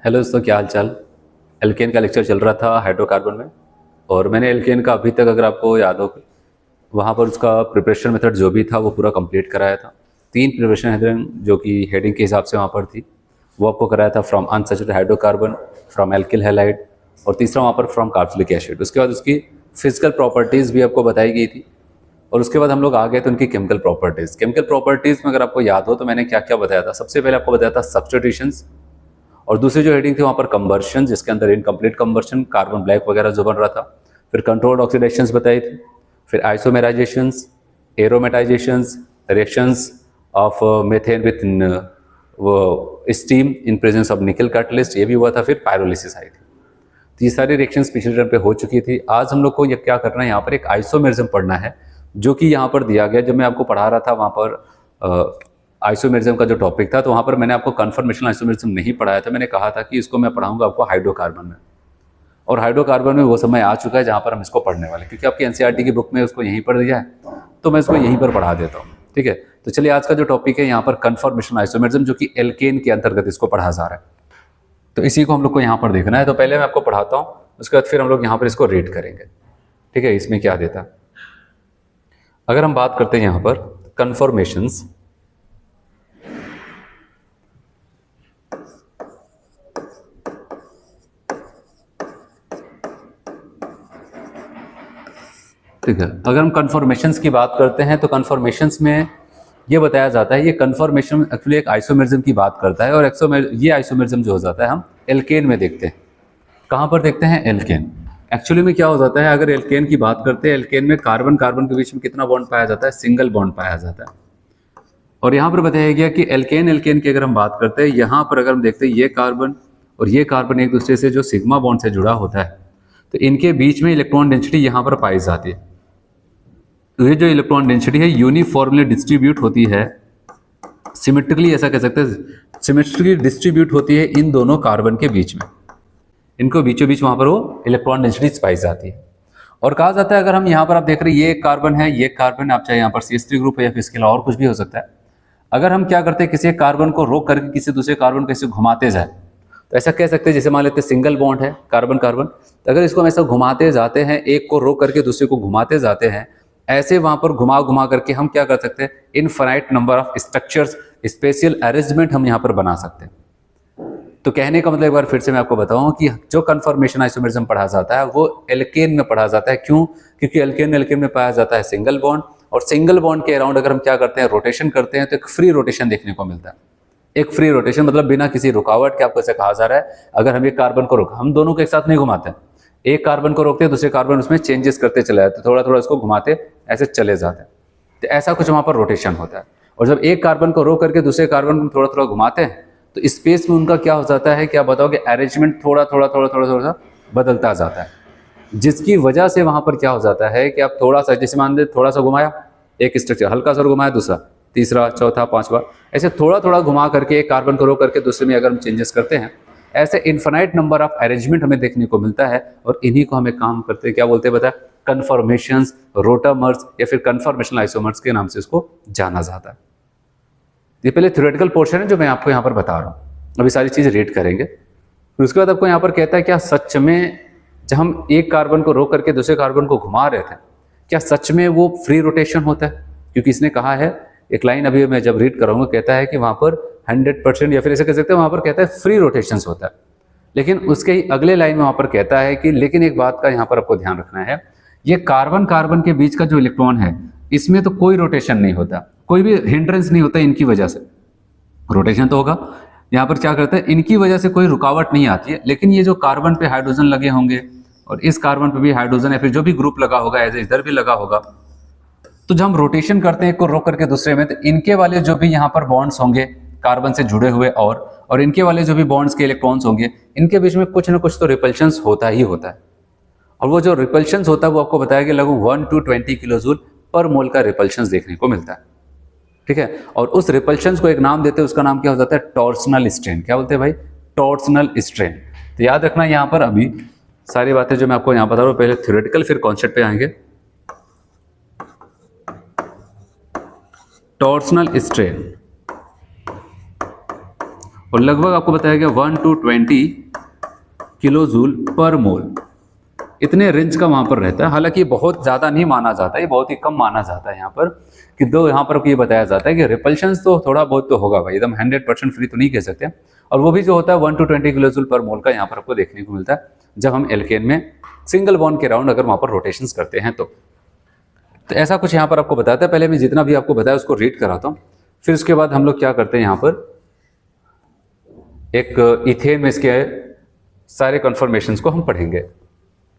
Hello दोस्तों, क्या हाल चाल। एल्केन का लेक्चर चल रहा था हाइड्रोकार्बन में। और मैंने एल्केन का अभी तक, अगर आपको याद हो, वहाँ पर उसका प्रिपरेशन मेथड जो भी था वो पूरा कंप्लीट कराया था। 3 प्रिपरेशन हेडिंग जो कि हेडिंग के हिसाब से वहाँ पर थी, वो आपको कराया था from unsaturated hydrocarbon, from alkyl halide, और तीसरा वहाँ पर फ्रॉम कार्बोक्सिलिक एसिड। उसके बाद उसकी फिजिकल प्रॉपर्टीज़ भी आपको बताई गई थी। और उसके बाद हम लोग आ गए तो उनकी केमिकल प्रॉपर्टीज़। केमिकल प्रॉपर्टीज़ में अगर आपको याद हो तो मैंने क्या क्या बताया था। सबसे पहले आपको बताया था सब्स्टिट्यूशंस, और दूसरी जो हेडिंग थी वहाँ पर कंबर्शन, जिसके अंदर इनकम्प्लीट कंबर्शन, कार्बन ब्लैक वगैरह जो बन रहा था। फिर कंट्रोल्ड ऑक्सीडेशंस बताई थी। फिर आइसोमेराइजेशंस, एरोमेटाइजेशंस, रिएक्शंस ऑफ मेथेन विथ वो स्टीम इन प्रेजेंस ऑफ निकल कैटलिस्ट, ये भी हुआ था। फिर पायरोलिसिस आई थी। तो ये सारी रिएक्शंस पिछले टर्म पे हो चुकी थी। आज हम लोग को ये क्या करना है, यहाँ पर एक आइसोमेरिज्म पढ़ना है, जो कि यहाँ पर दिया गया। जब मैं आपको पढ़ा रहा था वहाँ पर आइसोमेरिज्म का जो टॉपिक था, तो वहाँ पर मैंने आपको कन्फर्मेशनल आइसोमेरिज्म नहीं पढ़ाया था। मैंने कहा था कि इसको मैं पढ़ाऊंगा आपको हाइड्रोकार्बन में। और हाइड्रोकार्बन में वो समय आ चुका है जहाँ पर हम इसको पढ़ने वाले, क्योंकि आपकी एनसीईआरटी की बुक में उसको यहीं पर दिया है, तो मैं इसको यहीं पर पढ़ा देता हूँ। ठीक है, तो चलिए आज का जो टॉपिक है यहाँ पर कन्फर्मेशनल आइसोमेरिज्म, जो कि एल्केन के अंतर्गत इसको पढ़ा जा रहा है। तो इसी को हम लोग को यहाँ पर देखना है। तो पहले मैं आपको पढ़ाता हूँ, उसके बाद फिर हम लोग यहाँ पर इसको रेट करेंगे। ठीक है, इसमें क्या देता। अगर हम बात करते हैं यहाँ पर कन्फर्मेशंस, ठीक है, अगर हम कन्फर्मेशंस की बात करते हैं तो कन्फर्मेशंस में ये बताया जाता है, ये कन्फर्मेशन एक्चुअली एक आइसोमेरिज्म की बात करता है। और ये आइसोमेरिज्म जो हो जाता है हम एल्केन में देखते हैं। कहाँ पर देखते हैं? एल्केन। एक्चुअली में क्या हो जाता है, अगर एल्केन की बात करते हैं, एल्केन में कार्बन कार्बन के बीच में कितना बॉन्ड पाया जाता है? सिंगल बॉन्ड पाया जाता है। और यहाँ पर बताया गया कि एल्केन एल्केन की अगर हम बात करते हैं, यहाँ पर अगर हम देखते हैं ये कार्बन और ये कार्बन एक दूसरे से जो सिग्मा बॉन्ड से जुड़ा होता है, तो इनके बीच में इलेक्ट्रॉन डेंसिटी यहाँ पर पाई जाती है। तो ये जो इलेक्ट्रॉन डेंसिटी है यूनिफॉर्मली डिस्ट्रीब्यूट होती है, सिमेट्रिकली, ऐसा कह सकते हैं सिमेट्रिकली डिस्ट्रीब्यूट होती है इन दोनों कार्बन के बीच में। इनको बीचों बीच वहां पर वो इलेक्ट्रॉन डेंसिटी पाई जाती है। और कहा जाता है, अगर हम यहाँ पर आप देख रहे हैं ये एक कार्बन है, ये कार्बन, आप चाहे यहाँ पर CH3 ग्रुप है या फिर इसके अलावा और कुछ भी हो सकता है। अगर हम क्या करते हैं, किसी एक कार्बन को रोक करके किसी दूसरे कार्बन को ऐसे घुमाते जाए, तो ऐसा कह सकते हैं, जैसे मान लेते हैं सिंगल बॉन्ड है कार्बन कार्बन, तो अगर इसको हम ऐसा घुमाते जाते हैं, एक को रोक करके दूसरे को घुमाते जाते हैं, ऐसे वहां पर घुमा घुमा करके हम क्या कर सकते हैं, infinite number of structures, special arrangement हम यहाँ पर बना सकते हैं। तो कहने का मतलब एक बार फिर से मैं आपको बताऊं कि जो कन्फर्मेशन आइसोमेरिज्म पढ़ा जाता है वो एल्केन में पढ़ा जाता है। क्यों? क्योंकि एल्केन में पाया जाता है सिंगल बॉन्ड, और सिंगल बॉन्ड के अराउंड अगर हम क्या करते हैं, रोटेशन करते हैं, तो एक फ्री रोटेशन देखने को मिलता है। एक फ्री रोटेशन मतलब बिना किसी रुकावट के, आपको ऐसे कहा जा रहा है, अगर हम एक कार्बन को रोक, हम दोनों को एक साथ नहीं घुमाते हैं, एक कार्बन को रोकते हैं, दूसरे कार्बन उसमें चेंजेस करते चले जाते, थोड़ा थोड़ा उसको घुमाते ऐसे चले जाते हैं। तो ऐसा कुछ वहां पर रोटेशन होता है। और जब एक कार्बन को रोक करके दूसरे कार्बन को थोड़ा थोड़ा घुमाते हैं, तो स्पेस में उनका क्या हो जाता है, क्या बताओगे, अरेंजमेंट थोड़ा थोड़ा थोड़ा थोड़ा थोड़ा बदलता जाता है, जिसकी वजह से वहां पर क्या हो जाता है कि आप थोड़ा सा, जैसे मान लीजिए थोड़ा सा घुमाया एक स्ट्रक्चर, हल्का सा घुमाया दूसरा, तीसरा, चौथा, पांचवा, ऐसे थोड़ा थोड़ा घुमा करके एक कार्बन को रोक करके दूसरे में अगर हम चेंजेस करते हैं, ऐसे इन्फिनाइट नंबर ऑफ अरेंजमेंट हमें देखने को मिलता है। और इन्हीं को हमें काम करते हैं, क्या बोलते हैं, बताया, कन्फर्मेशंस, रोटामर्स या फिर कन्फर्मेशनल आइसोमर्स के नाम से इसको जाना जाता है। ये पहले थ्योरेटिकल पोर्शन है जो मैं आपको यहाँ पर बता रहा हूँ। अभी सारी चीज़ रेट करेंगे। फिर उसके बाद आपको यहाँ पर कहता है, क्या सच में जब हम एक कार्बन को रोक करके दूसरे कार्बन को घुमा रहे थे, क्या सच में वो फ्री रोटेशन होता है? क्योंकि इसने कहा है, एक लाइन अभी मैं जब रीड करूँगा, कहता है कि वहाँ पर 100% या फिर ऐसे कह सकते हैं वहाँ पर कहता है फ्री रोटेशंस होता है। लेकिन उसके ही अगले लाइन में वहाँ पर कहता है कि लेकिन एक बात का यहाँ पर आपको ध्यान रखना है, ये कार्बन कार्बन के बीच का जो इलेक्ट्रॉन है, इसमें तो कोई रोटेशन नहीं होता, कोई भी हिंड्रेंस नहीं होता इनकी वजह से। रोटेशन तो होगा, यहाँ पर क्या करते हैं, इनकी वजह से कोई रुकावट नहीं आती है। लेकिन ये जो कार्बन पे हाइड्रोजन लगे होंगे और इस कार्बन पे भी हाइड्रोजन या फिर जो भी ग्रुप लगा होगा, ऐसे इधर भी लगा होगा, तो जब हम रोटेशन करते हैं एक को रोक करके दूसरे में, तो इनके वाले जो भी यहाँ पर बॉन्ड्स होंगे कार्बन से जुड़े हुए, और इनके वाले जो भी बॉन्ड्स के इलेक्ट्रॉन्स होंगे, इनके बीच में कुछ ना कुछ तो रिपल्शंस होता ही होता है। और वो जो रिपल्शंस होता है वो आपको बताया कि लगभग 1 to 20 किलो जूल पर मोल का रिपल्शंस देखने को मिलता है। ठीक है, और उस रिपल्शंस को एक नाम देते हैं, उसका नाम क्या हो जाता है, टॉर्सनल स्ट्रेन। क्या बोलते हैं भाई? Torsional strain. तो याद रखना यहाँ पर अभी सारी बातें जो मैं आपको यहाँ बता रहा हूँ, पहले थ्योरेटिकल फिर कॉन्सेप्ट पे आएंगे। टॉर्सनल स्ट्रेन और लगभग आपको बताया गया 1 to 20 किलो जूल पर मोल, इतने रेंज का वहाँ पर रहता है। हालांकि ये बहुत ज़्यादा नहीं माना जाता है, ये बहुत ही कम माना जाता है यहाँ पर, कि दो यहाँ पर ये बताया जाता है कि रिपल्शंस तो थोड़ा बहुत तो होगा भाई, एकदम 100% फ्री तो नहीं कह सकते। और वो भी जो होता है 1 to 20 किलो जूल पर मोल का यहाँ पर आपको देखने को मिलता है जब हम एल्केन में सिंगल बॉन्ड के राउंड अगर वहाँ पर रोटेशंस करते हैं तो ऐसा कुछ यहाँ पर आपको बताता है। पहले मैं जितना भी आपको बताया उसको रीड कराता हूँ, फिर उसके बाद हम लोग क्या करते हैं यहाँ पर एक इथेन में इसके सारे कन्फर्मेशंस को हम पढ़ेंगे।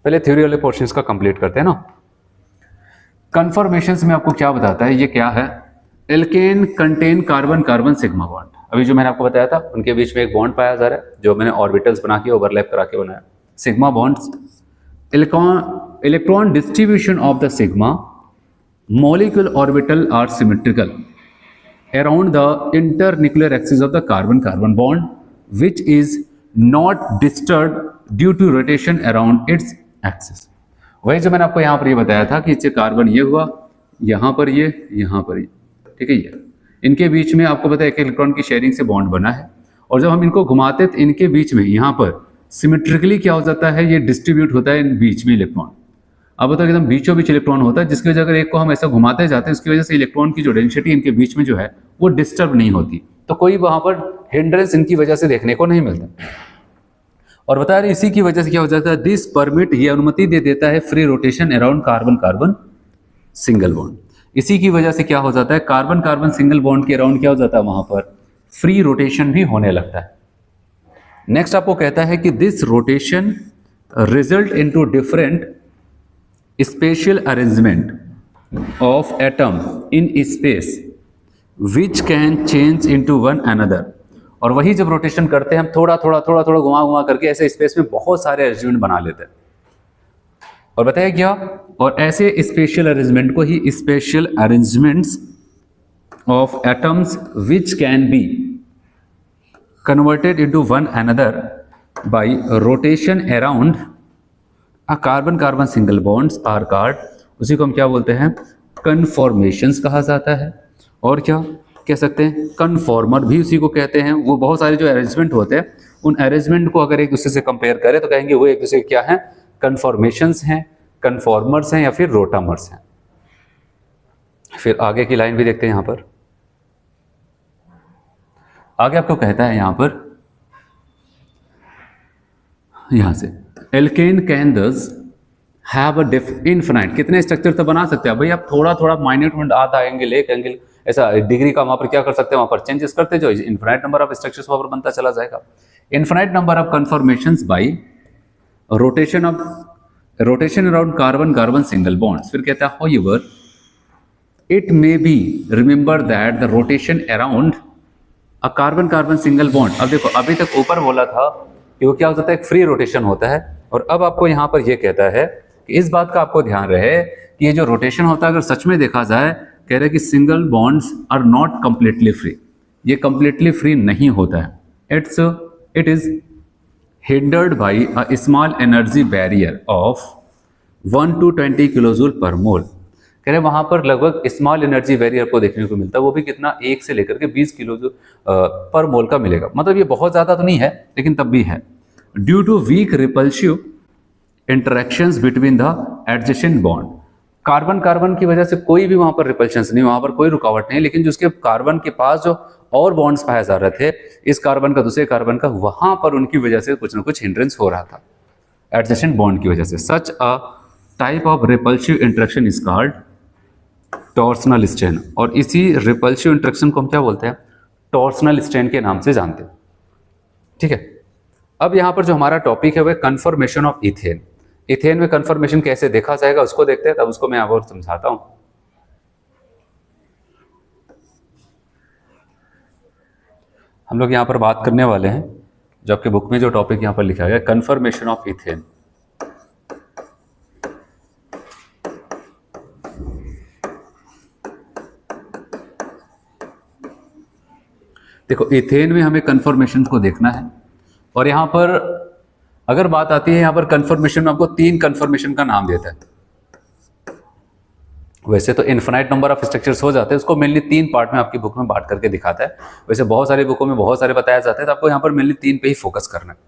पहले थ्योरी वाले पोर्शंस का कंप्लीट करते हैं ना। कन्फर्मेशंस में आपको क्या बताता है, ये क्या है, alkane contain carbon carbon sigma bond. अभी जो मैंने आपको बताया था उनके बीच में एक बॉन्ड पाया जा रहा है जो मैंने ऑर्बिटल्स बना के ओवरलैप करा के बनाया, sigma bonds. Electron distribution of the sigma molecule orbital are symmetrical around the internuclear axis of the carbon-carbon bond, which is not disturbed due to rotation around its axis। वही जो मैंने आपको यहाँ पर ये बताया था कि कार्बन ये हुआ, यहाँ पर ये, यहाँ पर ये, ठीक है। ये इनके बीच में आपको पता है एक इलेक्ट्रॉन की शेयरिंग से बॉन्ड बना है, और जब हम इनको घुमाते तो इनके बीच में यहाँ पर सिमेट्रिकली क्या हो जाता है, ये डिस्ट्रीब्यूट होता है इन बीच में इलेक्ट्रॉन। अब बताओ एकदम बीचों बीच इलेक्ट्रॉन होता है, जिसकी वजह अगर एक को हम ऐसा घुमाते जाते हैं उसकी वजह से इलेक्ट्रॉन की जो डेंसिटी इनके बीच में जो है वो डिस्टर्ब नहीं होती, तो कोई वहां पर हिंड्रेंस इनकी वजह से देखने को नहीं मिलता। और बता रहे इसी की वजह से क्या हो जाता है, दिस परमिट, ये अनुमति दे देता है free rotation around carbon carbon single bond. इसी की वजह से क्या हो जाता है, कार्बन कार्बन सिंगल बॉन्ड के अराउंड क्या हो जाता है, वहां पर फ्री रोटेशन भी होने लगता है। नेक्स्ट आपको कहता है कि this rotation result into different spatial arrangement of atom in space which can change into one another। और वही जब रोटेशन करते हैं हम थोड़ा थोड़ा थोड़ा थोड़ा घुमा घुमा करके ऐसे स्पेस में बहुत सारे अरेंजमेंट बना लेते हैं। और बताया क्या, और ऐसे स्पेशल अरेंजमेंट को ही special arrangements of atoms which can be converted into one another by rotation around carbon carbon single bonds are called, उसी को हम क्या बोलते हैं, कन्फॉर्मेशंस कहा जाता है। और क्या कह सकते हैं, कन्फॉर्मर भी उसी को कहते हैं। वो बहुत सारे जो अरेंजमेंट होते हैं उन अरेंजमेंट को अगर एक दूसरे से कंपेयर करें तो कहेंगे वो एक दूसरे क्या है, कन्फॉर्मेशंस हैं, कन्फॉर्मर्स हैं या फिर रोटामर्स हैं। फिर आगे की लाइन भी देखते हैं। यहां पर आगे आपको कहता है यहां पर, यहां से एल्केन कैन दस हैव अ इनफिनाइट, कितने स्ट्रक्चर तो बना सकते हैं भाई आप, थोड़ा थोड़ा माइन्यूट आधा एंगल एक एंगल ऐसा डिग्री का वहां पर क्या कर सकते हैं, वहां पर चेंजेस करते जो इनफिनाइट नंबर ऑफ स्ट्रक्चर्स वहां पर बनता चला जाएगा। Infinite number of conformations bye rotation around carbon carbon single bonds. फिर कहता है however it may be remember that the rotation around a carbon carbon single bond. अब देखो अभी तक ऊपर बोला था कि वो क्या हो जाता है, एक फ्री रोटेशन होता है, और अब आपको यहाँ पर ये कहता है कि इस बात का आपको ध्यान रहे कि ये जो रोटेशन होता है अगर सच में देखा जाए, कह रहे हैं कि single bonds are not completely free, ये कंप्लीटली फ्री नहीं होता है। It is hindered by a small energy barrier of 1 to 20 kilo joule per mole. कह रहे हैं वहां पर लगभग स्मॉल एनर्जी बैरियर को देखने को मिलता है, वो भी कितना, 1 से लेकर के 20 किलो जूल पर मोल का मिलेगा। मतलब ये बहुत ज्यादा तो नहीं है लेकिन तब भी है। Due to weak repulsive interactions between the adjacent bond, carbon carbon की वजह से कोई भी वहां पर रिपल्शंस नहीं, वहां पर कोई रुकावट नहीं, लेकिन जो उसके कार्बन के पास जो और बॉन्ड्स पाए जा रहे थे, इस कार्बन का दूसरे कार्बन का, वहां पर उनकी वजह से कुछ ना कुछ हिंड्रेंस हो रहा था एडजेसेंट बॉन्ड की वजह से। Such a type of repulsive interaction is called torsional strain. और इसी रिपल्सिव इंटरेक्शन को हम क्या बोलते हैं, टॉर्सनल स्ट्रेन के नाम से जानते हैं। ठीक है, अब यहां पर जो हमारा टॉपिक है वह कन्फर्मेशन ऑफ इथेन। इथेन में कन्फर्मेशन कैसे देखा जाएगा उसको देखते हैं, तब उसको मैं और समझाता हूं। हम लोग यहां पर बात करने वाले हैं जो आपके बुक में जो टॉपिक यहां पर लिखा गया, कन्फर्मेशन ऑफ इथेन। देखो इथेन में हमें कन्फर्मेशन को देखना है, और यहां पर अगर बात आती है, यहां पर कन्फर्मेशन में आपको 3 कन्फर्मेशन का नाम देता है। वैसे तो इन्फिनाइट नंबर ऑफ स्ट्रक्चर्स हो जाते हैं, उसको मेनली 3 पार्ट में आपकी बुक में बांट करके दिखाता है। वैसे बहुत सारी बुकों में बहुत सारे बताया जाता है, तो आपको यहाँ पर मेनली 3 पे ही फोकस करना है।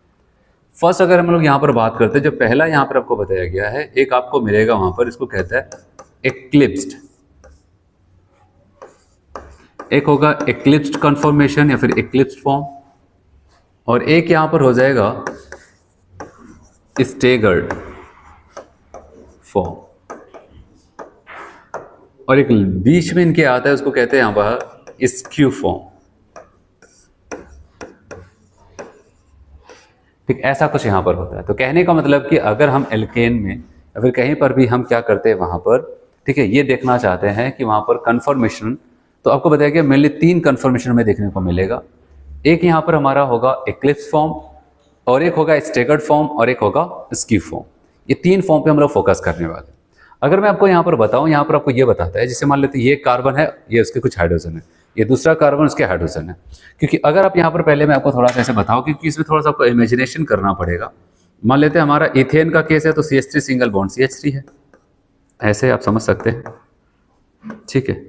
फर्स्ट अगर हम लोग यहाँ पर बात करते हैं, जो पहला यहाँ पर आपको बताया गया है, एक आपको मिलेगा वहां पर, इसको कहता है एक्लिप्स्ड। एक होगा एक्लिप्स्ड कन्फर्मेशन या फिर एक्लिप्स्ड फॉर्म, और एक यहां पर हो जाएगा स्टेगर्ड फॉर्म, और एक बीच में इनके आता है, उसको कहते हैं यहां पर स्क्यू फॉर्म। ठीक, ऐसा कुछ यहां पर होता है। तो कहने का मतलब कि अगर हम एल्केन में या फिर कहीं पर भी हम क्या करते हैं वहां पर, ठीक है, ये देखना चाहते हैं कि वहां पर कन्फर्मेशन, तो आपको बताया कि मेनली 3 कन्फर्मेशन में देखने को मिलेगा। एक यहाँ पर हमारा होगा एक्लिप्स फॉर्म, और एक होगा स्टेगर्ड फॉर्म, और एक होगा स्क्यू फॉर्म। ये 3 फॉर्म पे हम लोग फोकस करने वाले हैं। अगर मैं आपको यहाँ पर बताऊँ, यहाँ पर आपको ये बताता है, जैसे मान लेते हैं ये कार्बन है, ये उसके कुछ हाइड्रोजन है, ये दूसरा कार्बन उसके हाइड्रोजन है। क्योंकि अगर आप यहाँ पर पहले मैं आपको थोड़ा सा ऐसे बताऊँ, क्योंकि इसमें थोड़ा सा आपको इमेजिनेशन करना पड़ेगा। मान लेते हैं हमारा इथेन का केस है, तो CH3 सिंगल बॉन्ड CH3 है, ऐसे आप समझ सकते हैं। ठीक है,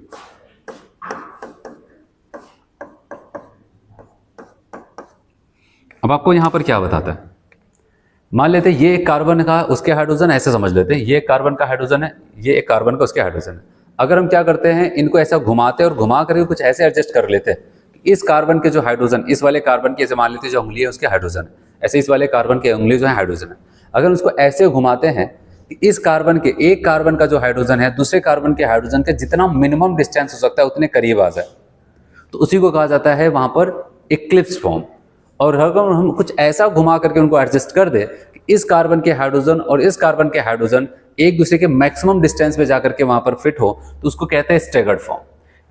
अब आपको यहां पर क्या बताता है, मान लेते हैं ये एक कार्बन का उसके हाइड्रोजन, ऐसे समझ लेते हैं ये एक कार्बन का हाइड्रोजन है, ये एक कार्बन का उसके हाइड्रोजन है। अगर हम क्या करते हैं, इनको ऐसा घुमाते और घुमा करके कुछ ऐसे एडजस्ट कर लेते हैं, इस कार्बन के जो हाइड्रोजन, इस वाले कार्बन की ऐसे मान लेते हैं जो उंगली है उसके हाइड्रोजन है, ऐसे इस वाले कार्बन के उंगली जो है हाइड्रोजन है। अगर उसको ऐसे घुमाते हैं कि इस कार्बन के, एक कार्बन का जो हाइड्रोजन है दूसरे कार्बन के हाइड्रोजन के जितना मिनिमम डिस्टेंस हो सकता है उतने करीब आ जाए, तो उसी को कहा जाता है वहां पर एक्लिप्स फॉर्म। और अगर हम कुछ ऐसा घुमा करके उनको एडजस्ट कर दे कि इस कार्बन के हाइड्रोजन और इस कार्बन के हाइड्रोजन एक दूसरे के मैक्सिमम डिस्टेंस पे जाकर के वहां पर फिट हो, तो उसको कहते हैं स्टेगर्ड फॉर्म।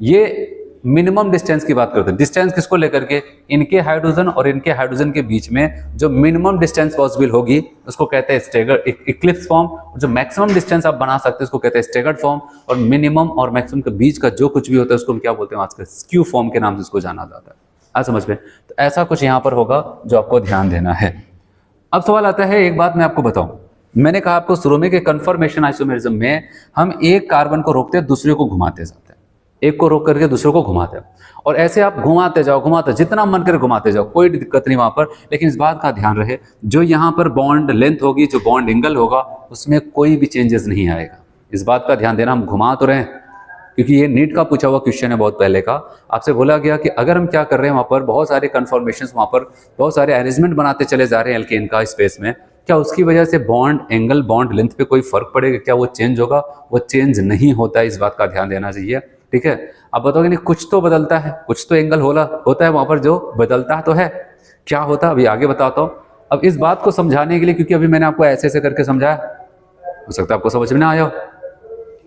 ये मिनिमम डिस्टेंस की बात करते हैं। डिस्टेंस किसको लेकर के, इनके हाइड्रोजन और इनके हाइड्रोजन के बीच में जो मिनिमम डिस्टेंस पॉसिबल होगी उसको कहते हैं स्टेगर्ड एक्लिप्स फॉर्म। जो मैक्सिमम डिस्टेंस आप बना सकते हैं उसको कहते हैं स्टेगर्ड फॉर्म, और मिनिमम और मैक्सिमम के बीच का जो कुछ भी होता है उसको हम क्या बोलते हैं, आजकल स्क्यू फॉर्म के नाम से उसको जाना जाता है। आप समझ में, तो ऐसा कुछ यहाँ पर होगा जो आपको ध्यान देना है। अब सवाल आता है, एक बात मैं आपको बताऊं, मैंने कहा आपको शुरू में कि कन्फर्मेशन आइसोमेरिज्म में हम एक कार्बन को रोकते हैं दूसरे को घुमाते जाते हैं, एक को रोक करके दूसरे को घुमाते हैं, और ऐसे आप घुमाते जाओ जितना मन करे घुमाते जाओ, कोई दिक्कत नहीं वहां पर। लेकिन इस बात का ध्यान रहे, जो यहाँ पर बॉन्ड लेंथ होगी, जो बॉन्ड एंगल होगा, उसमें कोई भी चेंजेस नहीं आएगा। इस बात का ध्यान देना, हम घुमा तो रहे हैं, क्योंकि ये नीट का पूछा हुआ क्वेश्चन है बहुत पहले का। आपसे बोला गया कि अगर हम क्या कर रहे हैं वहां पर बहुत सारे कन्फर्मेशंस, वहां पर बहुत सारे अरेंजमेंट बनाते चले जा रहे हैं एल्केन का स्पेस में, क्या उसकी वजह से बॉन्ड एंगल, बॉन्ड लेंथ पे कोई फर्क पड़ेगा, क्या वो चेंज होगा? वो चेंज नहीं होता है, इस बात का ध्यान देना चाहिए। ठीक है, आप बताओगे नहीं कुछ तो बदलता है, कुछ तो एंगल होता है वहां पर जो बदलता तो है, क्या होता है अभी आगे बताता हूँ। अब इस बात को समझाने के लिए, क्योंकि अभी मैंने आपको ऐसे ऐसे करके समझाया, हो सकता है आपको समझ में ना आया हो,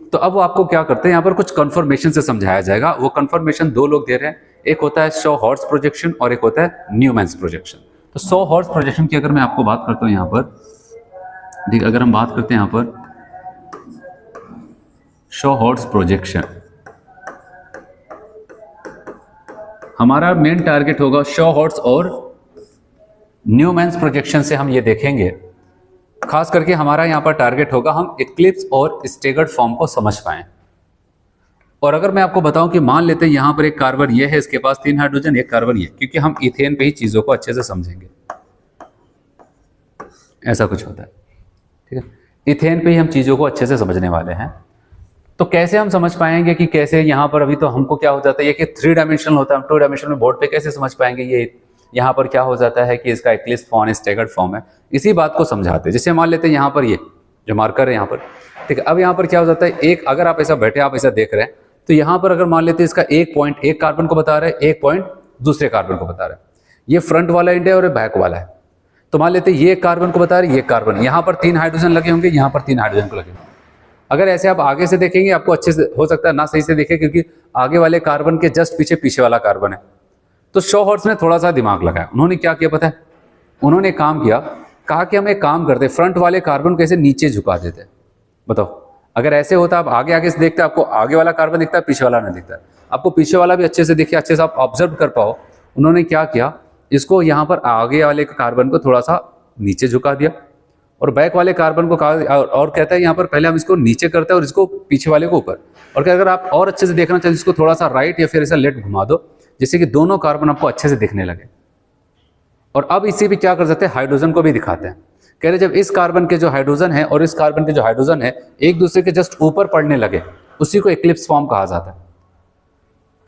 तो अब वो आपको क्या करते हैं, यहाँ पर कुछ कन्फर्मेशन से समझाया जाएगा। वो कन्फर्मेशन 2 लोग दे रहे हैं, एक होता है शॉ हॉर्स प्रोजेक्शन और एक होता है न्यूमैन्स प्रोजेक्शन। तो शॉ हॉर्स प्रोजेक्शन की अगर मैं आपको बात करता हूँ यहाँ पर, ठीक, अगर हम बात करते हैं यहाँ पर शॉ हॉर्स प्रोजेक्शन, हमारा मेन टारगेट होगा शॉ हॉर्स और न्यूमैन्स प्रोजेक्शन से हम ये देखेंगे, खास करके हमारा यहाँ पर टारगेट होगा हम एक्लिप्स और स्टेगर्ड फॉर्म को समझ पाएं। और अगर मैं आपको बताऊं कि मान लेते हैं यहाँ पर एक कार्बन ये है, इसके पास 3 हाइड्रोजन, एक कार्बन ये, क्योंकि हम इथेन पे ही चीजों को अच्छे से समझेंगे, ऐसा कुछ होता है। ठीक है, इथेन पे ही हम चीजों को अच्छे से समझने वाले हैं। तो कैसे हम समझ पाएंगे कि कैसे यहाँ पर, अभी तो हमको क्या हो जाता है कि 3 डायमेंशनल होता है, हम 2 डायमेंशनल में बोर्ड पे कैसे समझ पाएंगे ये यहाँ पर क्या हो जाता है कि इसका एक्लिप्स फॉर्म स्टेगर्ड फॉर्म है। इसी बात को समझाते हैं। जैसे मान लेते हैं यहाँ पर ये जो मार्कर है यहाँ पर, ठीक है, अब यहाँ पर क्या हो जाता है, एक अगर आप ऐसा बैठे, आप ऐसा देख रहे हैं, तो यहाँ पर अगर मान लेते हैं इसका एक पॉइंट एक कार्बन को बता रहे हैं, एक पॉइंट दूसरे कार्बन को बता रहे हैं, ये फ्रंट वाला एंड है और बैक वाला है। तो मान लेते हैं ये कार्बन को बता रहे हैं, ये कार्बन, यहाँ पर 3 हाइड्रोजन लगे होंगे, यहाँ पर 3 हाइड्रोजन को लगे होंगे। अगर ऐसे आप आगे से देखेंगे आपको अच्छे से हो सकता है ना सही से देखें, क्योंकि आगे वाले कार्बन के जस्ट पीछे वाला कार्बन है। तो शॉ हॉर्स ने थोड़ा सा दिमाग लगाया, उन्होंने क्या किया पता है, उन्होंने काम किया, कहा कि हम एक काम करते, फ्रंट वाले कार्बन को ऐसे नीचे झुका देते। बताओ अगर ऐसे होता, आप आगे से देखते, आपको आगे वाला कार्बन दिखता है, पीछे वाला नहीं दिखता है, आपको पीछे वाला भी अच्छे से देखिए, अच्छे से आप ऑब्जर्व कर पाओ। उन्होंने क्या किया, इसको यहाँ पर आगे वाले कार्बन को थोड़ा सा नीचे झुका दिया, और बैक वाले कार्बन को कहा और कहता है यहाँ पर पहले हम इसको नीचे करते हैं और इसको पीछे वाले को ऊपर। और क्या अगर आप और अच्छे से देखना चाहते इसको थोड़ा सा राइट या फिर ऐसा लेफ्ट घुमा दो जिससे कि दोनों कार्बन आपको अच्छे से दिखने लगे। और अब इसी भी क्या कर सकते हैं, हाइड्रोजन को भी दिखाते हैं। कह रहे जब इस कार्बन के जो हाइड्रोजन है और इस कार्बन के जो हाइड्रोजन है एक दूसरे के जस्ट ऊपर पड़ने लगे, उसी को एक्लिप्स फॉर्म कहा जाता है।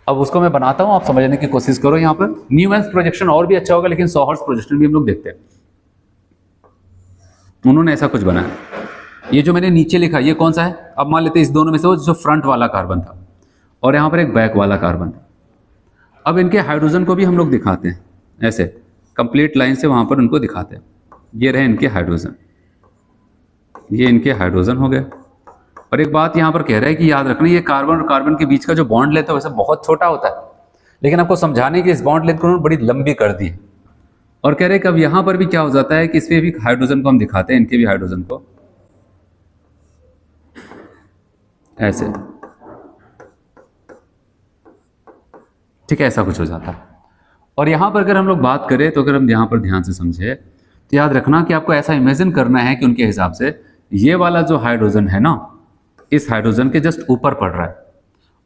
अब उसको मैं बनाता हूं, आप समझने की कोशिश करो। यहाँ पर न्यूमैन्स प्रोजेक्शन और भी अच्छा होगा, लेकिन सॉहर्ट्ज़ प्रोजेक्शन भी हम लोग देखते हैं। उन्होंने ऐसा कुछ बनाया। ये जो मैंने नीचे लिखा ये कौन सा है, अब मान लेते हैं इस दोनों में से वो जो फ्रंट वाला कार्बन था और यहाँ पर एक बैक वाला कार्बन था। अब इनके हाइड्रोजन को भी हम लोग दिखाते हैं, ऐसे कंप्लीट लाइन से वहाँ पर उनको दिखाते हैं। ये रहे इनके हाइड्रोजन, ये इनके हाइड्रोजन हो गए। और एक बात यहाँ पर कह रहा है कि याद रखना ये कार्बन और कार्बन के बीच का जो बॉन्ड लेंथ है वैसे बहुत छोटा होता है, लेकिन आपको समझाने की इस बॉन्ड लेंथ को उन्होंने बड़ी लंबी कर दी है। और कह रहे हैं कि अब यहाँ पर भी क्या हो जाता है कि इसमें भी हाइड्रोजन को हम दिखाते हैं, इनके भी हाइड्रोजन को ऐसे, ठीक है, ऐसा कुछ हो जाता है। और यहाँ पर अगर हम लोग बात करें तो अगर हम यहाँ पर ध्यान से समझे तो याद रखना कि आपको ऐसा इमेजिन करना है कि उनके हिसाब से ये वाला जो हाइड्रोजन है ना इस हाइड्रोजन के जस्ट ऊपर पड़ रहा है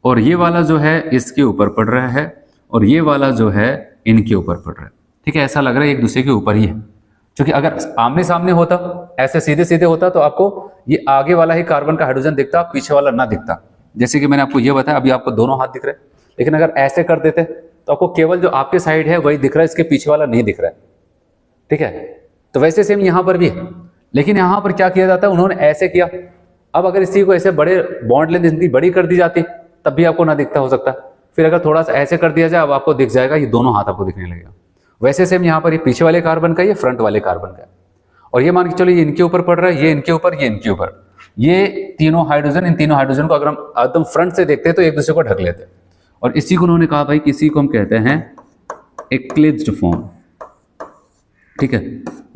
और ये वाला जो है इसके ऊपर पड़ रहा है और ये वाला जो है इनके ऊपर पड़ रहा है। ठीक है, ऐसा लग रहा है एक दूसरे के ऊपर ही है, क्योंकि अगर आमने सामने होता ऐसे सीधे सीधे होता तो आपको ये आगे वाला ही कार्बन का हाइड्रोजन दिखता, पीछे वाला ना दिखता। जैसे कि मैंने आपको ये बताया, अभी आपको दोनों हाथ दिख रहे हैं, लेकिन अगर ऐसे कर देते तो आपको केवल जो आपके साइड है वही दिख रहा है, इसके पीछे वाला नहीं दिख रहा है। ठीक है, तो वैसे सेम यहाँ पर भी है, लेकिन यहाँ पर क्या किया जाता है, उन्होंने ऐसे किया। अब अगर इसी को ऐसे बड़े बॉन्ड लेंथ इनकी बड़ी कर दी जाती तब भी आपको ना दिखता हो सकता, फिर अगर थोड़ा सा ऐसे कर दिया जाए अब आपको दिख जाएगा, ये दोनों हाथ आपको दिखने लगेगा। वैसे सेम यहाँ पर ये पीछे वाले कार्बन का, ये फ्रंट वाले कार्बन का, और ये मान के चलो ये इनके ऊपर पड़ रहा है, ये इनके ऊपर, ये इनके ऊपर, ये तीनों हाइड्रोजन, इन तीनों हाइड्रोजन को अगर हम एकदम फ्रंट से देखते हैं तो एक दूसरे को ढक लेते हैं। और इसी को उन्होंने कहा भाई किसी को हम कहते हैं एक्लिप्स्ड फॉर्म। ठीक है,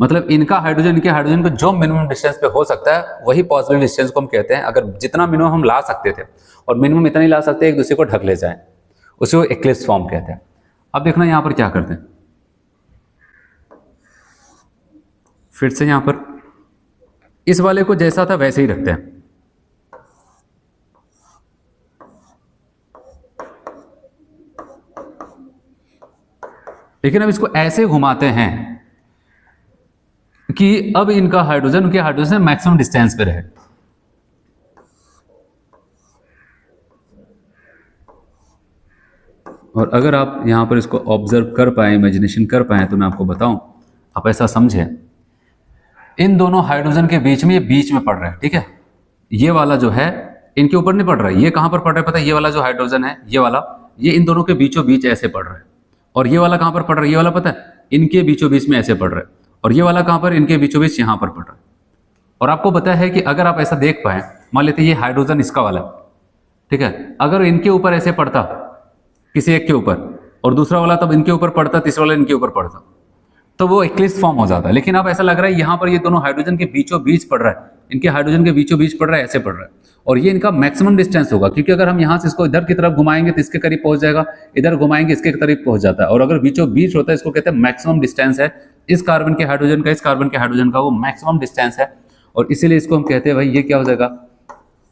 मतलब इनका हाइड्रोजन इनके हाइड्रोजन को जो मिनिमम डिस्टेंस पे हो सकता है वही पॉसिबल डिस्टेंस को हम कहते हैं। अगर जितना मिनिमम हम ला सकते थे और मिनिमम इतना ही ला सकते हैं एक दूसरे को ढक ले जाएं, उसे वो एक्लिप्स फॉर्म कहते हैं। अब देखना यहां पर क्या करते हैं, फिर से यहां पर इस वाले को जैसा था वैसे ही रखते हैं। लेकिन अब इसको ऐसे घुमाते हैं कि अब इनका हाइड्रोजन उनके हाइड्रोजन मैक्सिमम डिस्टेंस पे रहे। और अगर आप यहां पर इसको ऑब्जर्व कर पाए, इमेजिनेशन कर पाए, तो मैं आपको बताऊं, आप ऐसा समझे इन दोनों हाइड्रोजन के बीच में, ये बीच में पड़ रहा है। ठीक है, ये वाला जो है इनके ऊपर नहीं पड़ रहा है, ये कहां पर पड़ रहा है पता है, ये वाला जो हाइड्रोजन है ये वाला, ये इन दोनों के बीचों बीच ऐसे पड़ रहा है। और ये वाला कहां पर पड़ रहा है, ये वाला पता है इनके बीचों बीच में ऐसे पड़ रहा है। और ये वाला कहां पर, इनके बीचों बीच यहां पर पड़ रहा है। और आपको पता है कि अगर आप ऐसा देख पाए, मान लेते ये हाइड्रोजन इसका वाला, ठीक है, अगर इनके ऊपर ऐसे पड़ता किसी एक के ऊपर और दूसरा वाला तब इनके ऊपर पड़ता, तीसरा वाला इनके ऊपर पड़ता, तो वो एक्लिप्स फॉर्म हो जाता है। लेकिन अब ऐसा लग रहा है यहाँ पर ये दोनों हाइड्रोजन के बीचों बीच पड़ रहा है, इनके हाइड्रोजन के बीचों बीच पड़ रहा है, ऐसे पड़ रहा है। और ये इनका मैक्सिमम डिस्टेंस होगा, क्योंकि अगर हम यहाँ से इसको इधर की तरफ घुमाएंगे तो इसके करीब पहुंच जाएगा, इधर घुमाएंगे इसके करीब पहुंच जाता है। और अगर बीचों बीच होता है इसको कहते हैं मैक्सिमम डिस्टेंस है। इस कार्बन के हाइड्रोजन का, इस कार्बन के हाइड्रोजन का वो मैक्सिमम डिस्टेंस है, और इसीलिए इसको हम कहते हैं भाई ये क्या हो जाएगा,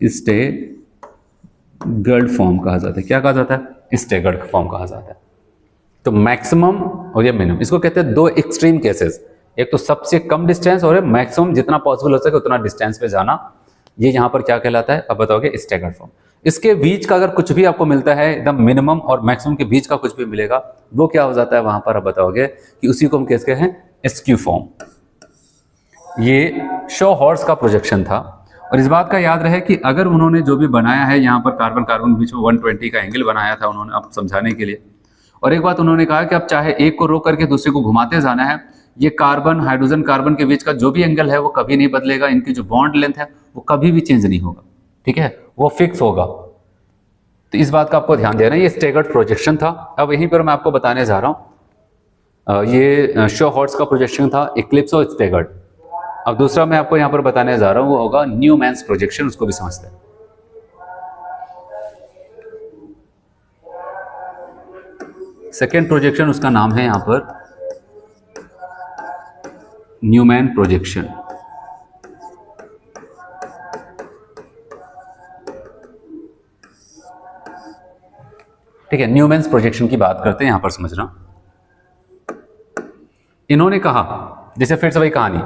स्टेगर्ड फॉर्म कहा जाता है। क्या कहा जाता है, स्टेगर्ड फॉर्म कहा जाता है। तो मैक्सिमम और ये मिनिमम, इसको कहते हैं दो एक्सट्रीम केसेस, एक तो सबसे कम डिस्टेंस और मैक्सिमम जितना पॉसिबल हो सके उतना डिस्टेंस पे जाना। ये यहाँ पर क्या कहलाता है, अब बताओगे, स्टैगर्ड फॉर्म। इसके बीच का अगर कुछ भी आपको मिलता है, एकदम मिनिमम और मैक्सिमम के बीच का कुछ भी मिलेगा, वो क्या हो जाता है वहां पर, अब बताओगे कि उसी को हम कहते हैं एस्क्यू फॉर्म। ये सॉहर्ट्ज़ का प्रोजेक्शन था। और इस बात का याद रहे कि अगर उन्होंने जो भी बनाया है यहाँ पर कार्बन कार्बन के बीच में 120 का एंगल बनाया था उन्होंने अब समझाने के लिए। और एक बात उन्होंने कहा कि अब चाहे एक को रोक करके दूसरे को घुमाते जाना है, ये कार्बन हाइड्रोजन कार्बन के बीच का जो भी एंगल है वो कभी नहीं बदलेगा, इनकी जो बॉन्ड लेंथ है वो कभी भी चेंज नहीं होगा। ठीक है, वो फिक्स होगा। तो इस बात का आपको ध्यान देना है। ये स्टैगर्ड प्रोजेक्शन था। अब यहीं पर मैं आपको बताने जा रहा हूँ, ये सॉहर्ट्ज़ का प्रोजेक्शन था, इक्लिप्स और स्टैगर्ड। अब दूसरा मैं आपको यहाँ पर बताने जा रहा हूँ वो होगा न्यूमैन्स प्रोजेक्शन, उसको भी समझते हैं। सेकेंड प्रोजेक्शन उसका नाम है यहाँ पर न्यूमैन प्रोजेक्शन। ठीक है, न्यूमैन्स प्रोजेक्शन की बात करते हैं, यहां पर समझना। इन्होंने कहा, जैसे फिर से वही कहानी,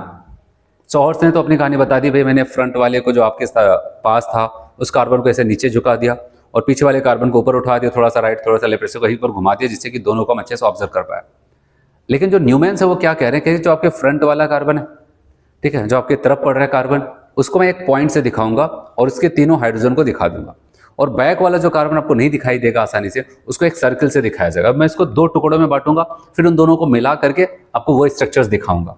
सॉर्स ने तो अपनी कहानी बता दी, भाई मैंने फ्रंट वाले को जो आपके पास था उस कार्बन को ऐसे नीचे झुका दिया और पीछे वाले कार्बन को ऊपर उठा दिया, थोड़ा सा राइट थोड़ा सा लेफ्ट से कहीं पर घुमा दिया, जिससे कि दोनों को हम अच्छे से ऑब्जर्व कर पाए। लेकिन जो न्यूमैन्स है वो क्या कह रहे हैं कि जो आपके फ्रंट वाला कार्बन है, ठीक है, जो आपके तरफ पड़ रहा है कार्बन, उसको मैं एक पॉइंट से दिखाऊंगा और उसके तीनों हाइड्रोजन को दिखा दूंगा, और बैक वाला जो कार्बन आपको नहीं दिखाई देगा आसानी से, उसको एक सर्कल से दिखाया जाएगा। मैं इसको दो टुकड़ों में बांटूंगा, फिर उन दोनों को मिला करके आपको वो स्ट्रक्चर्स दिखाऊंगा।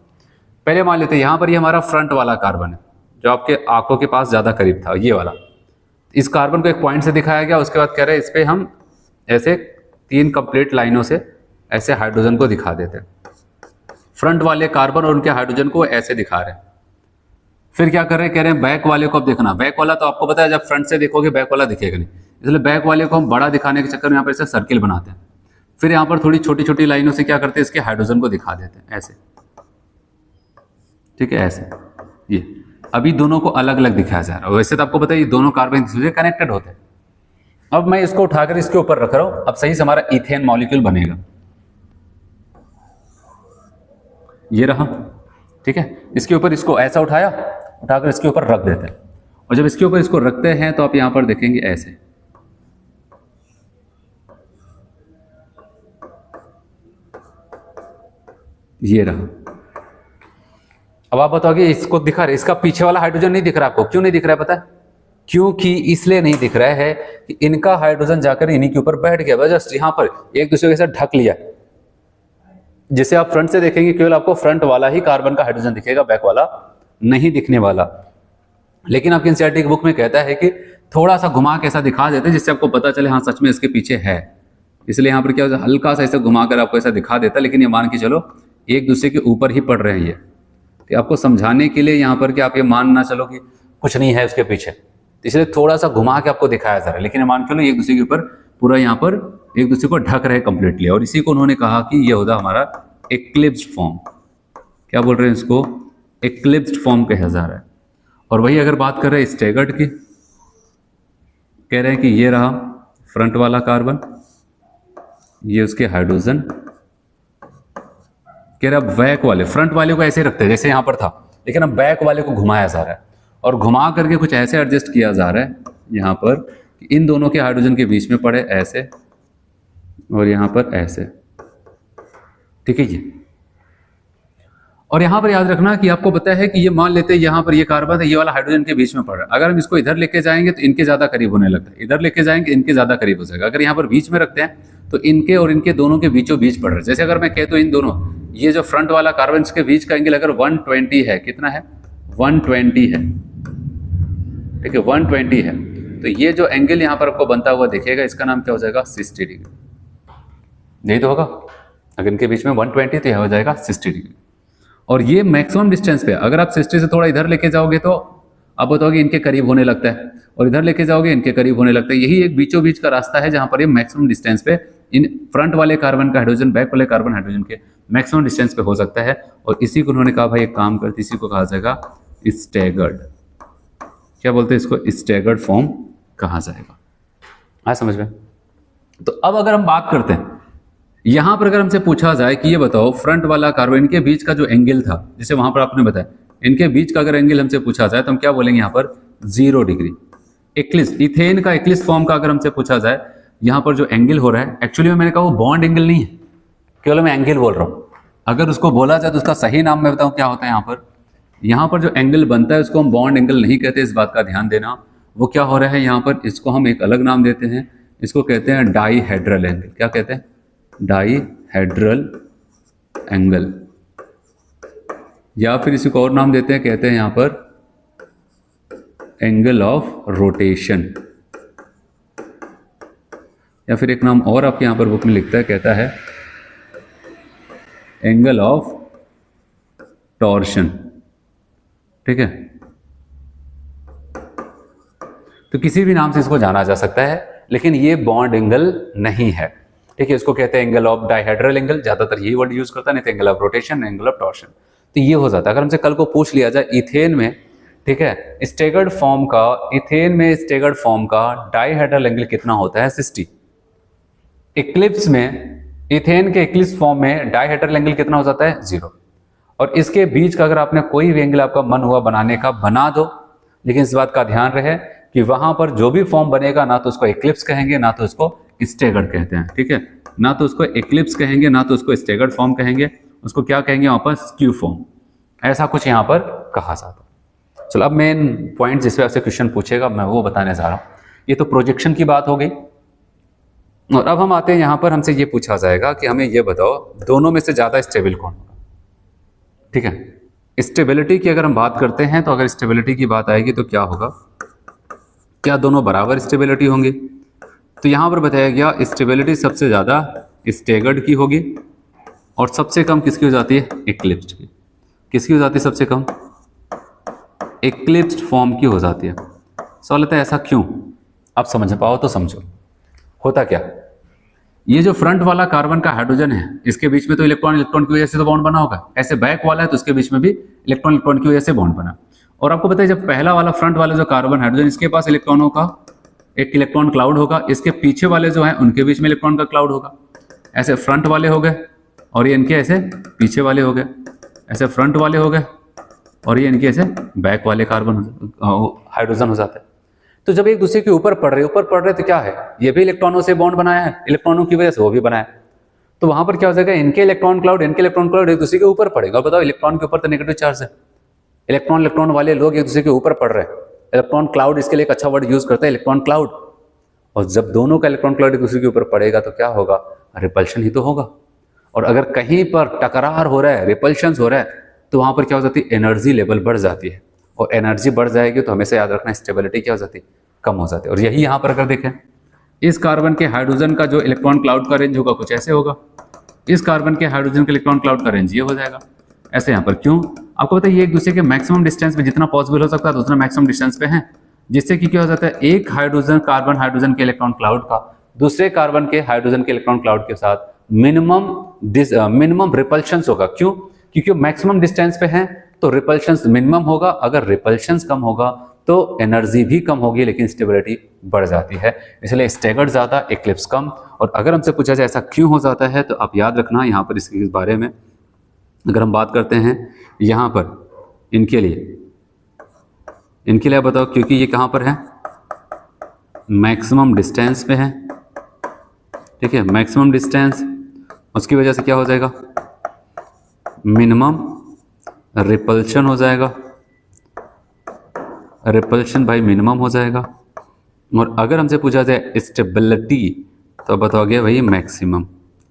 पहले मान लेते हैं यहाँ पर ये हमारा फ्रंट वाला कार्बन है, जो आपके आंखों के पास ज्यादा करीब था, ये वाला। इस कार्बन को एक पॉइंट से दिखाया गया, उसके बाद कह रहे हैं इस पे हम ऐसे 3 कंप्लीट लाइनों से ऐसे हाइड्रोजन को दिखा देते हैं। फ्रंट वाले कार्बन और उनके हाइड्रोजन को ऐसे दिखा रहे हैं। फिर क्या कर रहे हैं, कह रहे हैं बैक वाले को अब देखना। बैक वाला तो आपको पता है, जब फ्रंट से देखोगे बैक वाला दिखेगा नहीं, इसलिए बैक वाले को हम बड़ा दिखाने के चक्कर में यहाँ पर ऐसे सर्किल बनाते हैं। फिर यहाँ पर थोड़ी छोटी छोटी लाइनों से क्या करते हैं, इसके हाइड्रोजन को दिखा देते हैं ऐसे, ठीक है, ऐसे। ये अभी दोनों को अलग अलग दिखाया जा रहा है। वैसे तो आपको पता है ये दोनों कार्बन से कनेक्टेड होते हैं। अब मैं इसको उठाकर इसके ऊपर रख रहा हूं, अब सही से हमारा इथेन मॉलिक्यूल बनेगा। ये रहा, ठीक है। इसके ऊपर इसको ऐसा उठाकर इसके ऊपर रख देते हैं, और जब इसके ऊपर इसको रखते हैं तो आप यहां पर देखेंगे ऐसे, ये रहा। अब आप बताओगे इसको दिखा रहे, इसका पीछे वाला हाइड्रोजन नहीं दिख रहा आपको, क्यों नहीं दिख रहा है पता है? क्योंकि इसलिए नहीं दिख रहा है कि इनका हाइड्रोजन जाकर इन्हीं के ऊपर बैठ गया, जस्ट यहां पर एक दूसरे के साथ ढक लिया। जिसे आप फ्रंट से देखेंगे केवल आपको फ्रंट वाला ही कार्बन का हाइड्रोजन दिखेगा, बैक वाला नहीं दिखने वाला। लेकिन आपकी एनसीईआरटी बुक में कहता है कि थोड़ा सा घुमा के ऐसा दिखा देते हैं, जिससे आपको पता चले हाँ सच में इसके पीछे है। इसलिए यहाँ पर क्या होता है, हल्का सा ऐसे घुमा कर आपको ऐसा दिखा देता है, लेकिन ये मान के चलो एक दूसरे के ऊपर ही पड़ रहे हैं ये। तो आपको समझाने के लिए यहाँ पर कि आप ये मान ना चलो कि कुछ नहीं है उसके पीछे, इसलिए थोड़ा सा घुमा के आपको दिखाया जा रहा है, लेकिन मान के लो एक दूसरे के ऊपर पूरा यहाँ पर एक दूसरे को ढक रहे कंप्लीटली। और इसी को उन्होंने कहा कि ये होता हमारा एक्लिप्स्ड फॉर्म। क्या बोल रहे हैं इसको? एक्लिप्स्ड फॉर्म कहा जा रहा है। और वही अगर बात कर रहे हैं स्टैगर्ड की, कह रहे हैं कि ये रहा फ्रंट वाला कार्बन, ये उसके हाइड्रोजन, कह रहा बैक वाले, फ्रंट वाले को ऐसे रखते हैं जैसे यहां पर था, लेकिन अब बैक वाले को घुमाया जा रहा है और घुमा करके कुछ ऐसे एडजस्ट किया जा रहा है यहां पर कि इन दोनों के हाइड्रोजन के बीच में पड़े ऐसे और यहां पर ऐसे, ठीक है जी। और यहां पर याद रखना कि आपको पता है कि ये मान लेते हैं यहां पर ये कार्बन है, ये वाला हाइड्रोजन के बीच में पड़ रहा है। अगर हम इसको इधर लेके जाएंगे तो इनके ज्यादा करीब होने लगता है, इधर लेके जाएंगे इनके ज्यादा करीब हो जाएगा। अगर यहाँ पर बीच में रखते हैं तो इनके और इनके दोनों के बीचों बीच पड़ रहा है। जैसे अगर मैं कहता हूं इन दोनों, ये जो फ्रंट वाला कार्बन के बीच का एंगल अगर 120 है, कितना है? 120 है, ठीक है, 120 है। तो ये जो एंगल यहाँ पर आपको बनता हुआ दिखेगा, इसका नाम क्या हो जाएगा? 60 डिग्री। यही तो होगा, अगर इनके बीच में 120 तो यह हो जाएगा 60 डिग्री। और ये मैक्सिमम डिस्टेंस पे, अगर आप 60 से थोड़ा इधर लेके जाओगे तो आप बताओगे इनके करीब होने लगता है, और इधर लेके जाओगे इनके करीब होने लगता है। यही एक बीचों बीच का रास्ता है जहां पर ये मैक्सिमम डिस्टेंस पे इन फ्रंट वाले कार्बन का हाइड्रोजन बैक वाले कार्बन हाइड्रोजन के मैक्सिमम डिस्टेंस पे हो सकता है। और इसी को उन्होंने कहा भाई एक काम करते, इसी को कहा जाएगा स्टैगर्ड। क्या बोलते हैं इसको? स्टैगर्ड फॉर्म कहा जाएगा। हाँ समझ में? तो अब अगर हम बात करते हैं यहां पर, अगर हमसे पूछा जाए कि ये बताओ फ्रंट वाला कार्बन, इनके बीच का जो एंगल था, जैसे वहां पर आपने बताया इनके बीच का अगर एंगल हमसे पूछा जाए तो हम क्या बोलेंगे? यहां पर 0 डिग्री। एक्लिप्स, इथेन का एक्लिप्स फॉर्म का अगर हमसे पूछा जाए, यहां पर जो एंगल हो रहा है, एक्चुअली में मैंने कहा वो बॉन्ड एंगल नहीं है, केवल मैं एंगल बोल रहा हूं। अगर उसको बोला जाए तो उसका सही नाम मैं बताऊं क्या होता है। यहां पर जो एंगल बनता है उसको हम बॉन्ड एंगल नहीं कहते, इस बात का ध्यान देना। वो क्या हो रहा है यहाँ पर, इसको हम एक अलग नाम देते हैं, इसको कहते हैं डाईहेड्रल एंगल। क्या कहते हैं? डाईहेड्रल एंगल, या फिर इसी को और नाम देते हैं, कहते हैं यहां पर एंगल ऑफ रोटेशन, या फिर एक नाम और आपके यहां पर बुक में लिखता है, कहता है एंगल ऑफ टॉर्शन, ठीक है। तो किसी भी नाम से इसको जाना जा सकता है, लेकिन ये बॉन्ड एंगल नहीं है, ठीक है। इसको कहते हैं एंगल ऑफ डाईहेड्रल एंगल, ज्यादातर यही वर्ड यूज करता है, नहीं तो angle of rotation, angle of torsion. तो ये हो जाता है। अगर हमसे कल को पूछ लिया जाए इथेन में, ठीक है, स्टैगर्ड फॉर्म का, इथेन में स्टैगर्ड फॉर्म का डाईहेड्रल एंगल कितना होता है? 60। इक्लिप्स में, इथेन के इक्लिप्स फॉर्म में डायहेड्रल एंगल कितना हो जाता है? 0। और इसके बीच का अगर आपने कोई भी एंगल आपका मन हुआ बनाने का बना दो, लेकिन इस बात का ध्यान रहे कि वहां पर जो भी फॉर्म बनेगा ना तो उसको इक्लिप्स कहेंगे ना तो उसको स्टेगर्ड कहते हैं, ठीक है, ना तो उसको इक्लिप्स कहेंगे ना तो उसको स्टेगर्ड फॉर्म कहेंगे, उसको क्या कहेंगे वहां पर? स्क्यू फॉर्म, ऐसा कुछ यहाँ पर कहा जाता है। चलो अब मेन पॉइंट जिस पे आपसे क्वेश्चन पूछेगा मैं वो बताने जा रहा हूँ। ये तो प्रोजेक्शन की बात हो गई, और अब हम आते हैं यहाँ पर, हमसे ये पूछा जाएगा कि हमें ये बताओ दोनों में से ज्यादा स्टेबल कौन होगा, ठीक है। स्टेबिलिटी की अगर हम बात करते हैं तो अगर स्टेबिलिटी की बात आएगी तो क्या होगा? क्या दोनों बराबर स्टेबिलिटी होंगी? तो यहां पर बताया गया स्टेबिलिटी सबसे ज्यादा स्टेगर्ड की होगी और सबसे कम किसकी हो जाती है? इक्लिप्स्ड की। किसकी हो जाती है सबसे कम? इक्लिप्स्ड फॉर्म की हो जाती है। सवाल आता है ऐसा क्यों? आप समझ पाओ तो समझो। होता क्या, ये जो फ्रंट वाला कार्बन का हाइड्रोजन है इसके बीच में तो इलेक्ट्रॉन इलेक्ट्रॉन की वजह से तो बॉन्ड बना होगा, ऐसे बैक वाला है तो उसके बीच में भी इलेक्ट्रॉन इलेक्ट्रॉन की वजह से बॉन्ड बना। और आपको पता है जब पहला वाला फ्रंट वाला जो कार्बन हाइड्रोजन इसके पास इलेक्ट्रॉनों का एक इलेक्ट्रॉन क्लाउड होगा, इसके पीछे वाले जो है उनके बीच में इलेक्ट्रॉन का क्लाउड होगा। ऐसे फ्रंट वाले हो गए और ये इनके ऐसे पीछे वाले हो गए, ऐसे फ्रंट वाले हो गए और ये इनके ऐसे बैक वाले कार्बन हाइड्रोजन हो जाते हैं। तो जब एक दूसरे के ऊपर पड़ रहे तो क्या है? ये भी इलेक्ट्रॉनों से बॉन्ड बनाया है, इलेक्ट्रॉनों की वजह से वो भी बनाया। तो वहां पर क्या हो जाएगा? इनके इलेक्ट्रॉन क्लाउड एक दूसरे के ऊपर पड़ेगा। बताओ इलेक्ट्रॉन के ऊपर तो नेगेटिव चार्ज है, इलेक्ट्रॉन वाले लोग एक दूसरे के ऊपर पड़ रहे हैं। इलेक्ट्रॉन क्लाउड इसके लिए एक अच्छा वर्ड यूज करता है, इलेक्ट्रॉन क्लाउड। और जब दोनों का इलेक्ट्रॉन क्लाउड एक दूसरे के ऊपर पड़ेगा तो क्या होगा? रिपल्शन ही तो होगा। और अगर कहीं पर टकरार हो रहा है, रिपल्शन हो रहा है, तो वहां पर क्या हो जाती है? एनर्जी लेवल बढ़ जाती है। और एनर्जी बढ़ जाएगी तो हमेशा याद रखना स्टेबिलिटी क्या हो जाती है? कम हो जाती है। और यही यहाँ पर अगर देखें, इस कार्बन के हाइड्रोजन का जो इलेक्ट्रॉन क्लाउड का रेंज होगा कुछ ऐसे होगा, इस कार्बन के हाइड्रोजन के इलेक्ट्रॉन क्लाउड का रेंज ये हो जाएगा ऐसे। यहाँ पर क्यों? आपको पता है ये एक दूसरे के मैक्सिमम डिस्टेंस पे जितना पॉसिबल हो सकता है उतना मैक्सिमम डिस्टेंस पे है, जिससे कि क्या हो जाता है? एक हाइड्रोजन कार्बन हाइड्रोजन के इलेक्ट्रॉन क्लाउड का दूसरे कार्बन के हाइड्रोजन के इलेक्ट्रॉन क्लाउड के साथ मिनिमम रिपल्शन होगा। क्यों? क्योंकि मैक्सिमम डिस्टेंस पे है तो रिपल्शन मिनिमम होगा। अगर रिपल्शन कम होगा तो एनर्जी भी कम होगी लेकिन स्टेबिलिटी बढ़ जाती है। इसलिए स्टेगर्ड ज्यादा, इक्लिप्स कम। और अगर हमसे पूछा जाए ऐसा क्यों हो जाता है तो आप याद रखना यहाँ पर इसके बारे में अगर हम बात करते हैं यहाँ पर इनके लिए बताओ, क्योंकि ये कहाँ पर है? मैक्सिमम डिस्टेंस पे है, ठीक है, मैक्सिमम डिस्टेंस। उसकी वजह से क्या हो जाएगा? मिनिमम रिपल्शन हो जाएगा, रिपल्शन भाई मिनिमम हो जाएगा। और अगर हमसे पूछा जाए स्टेबिलिटी तो बताओगे भाई मैक्सिमम।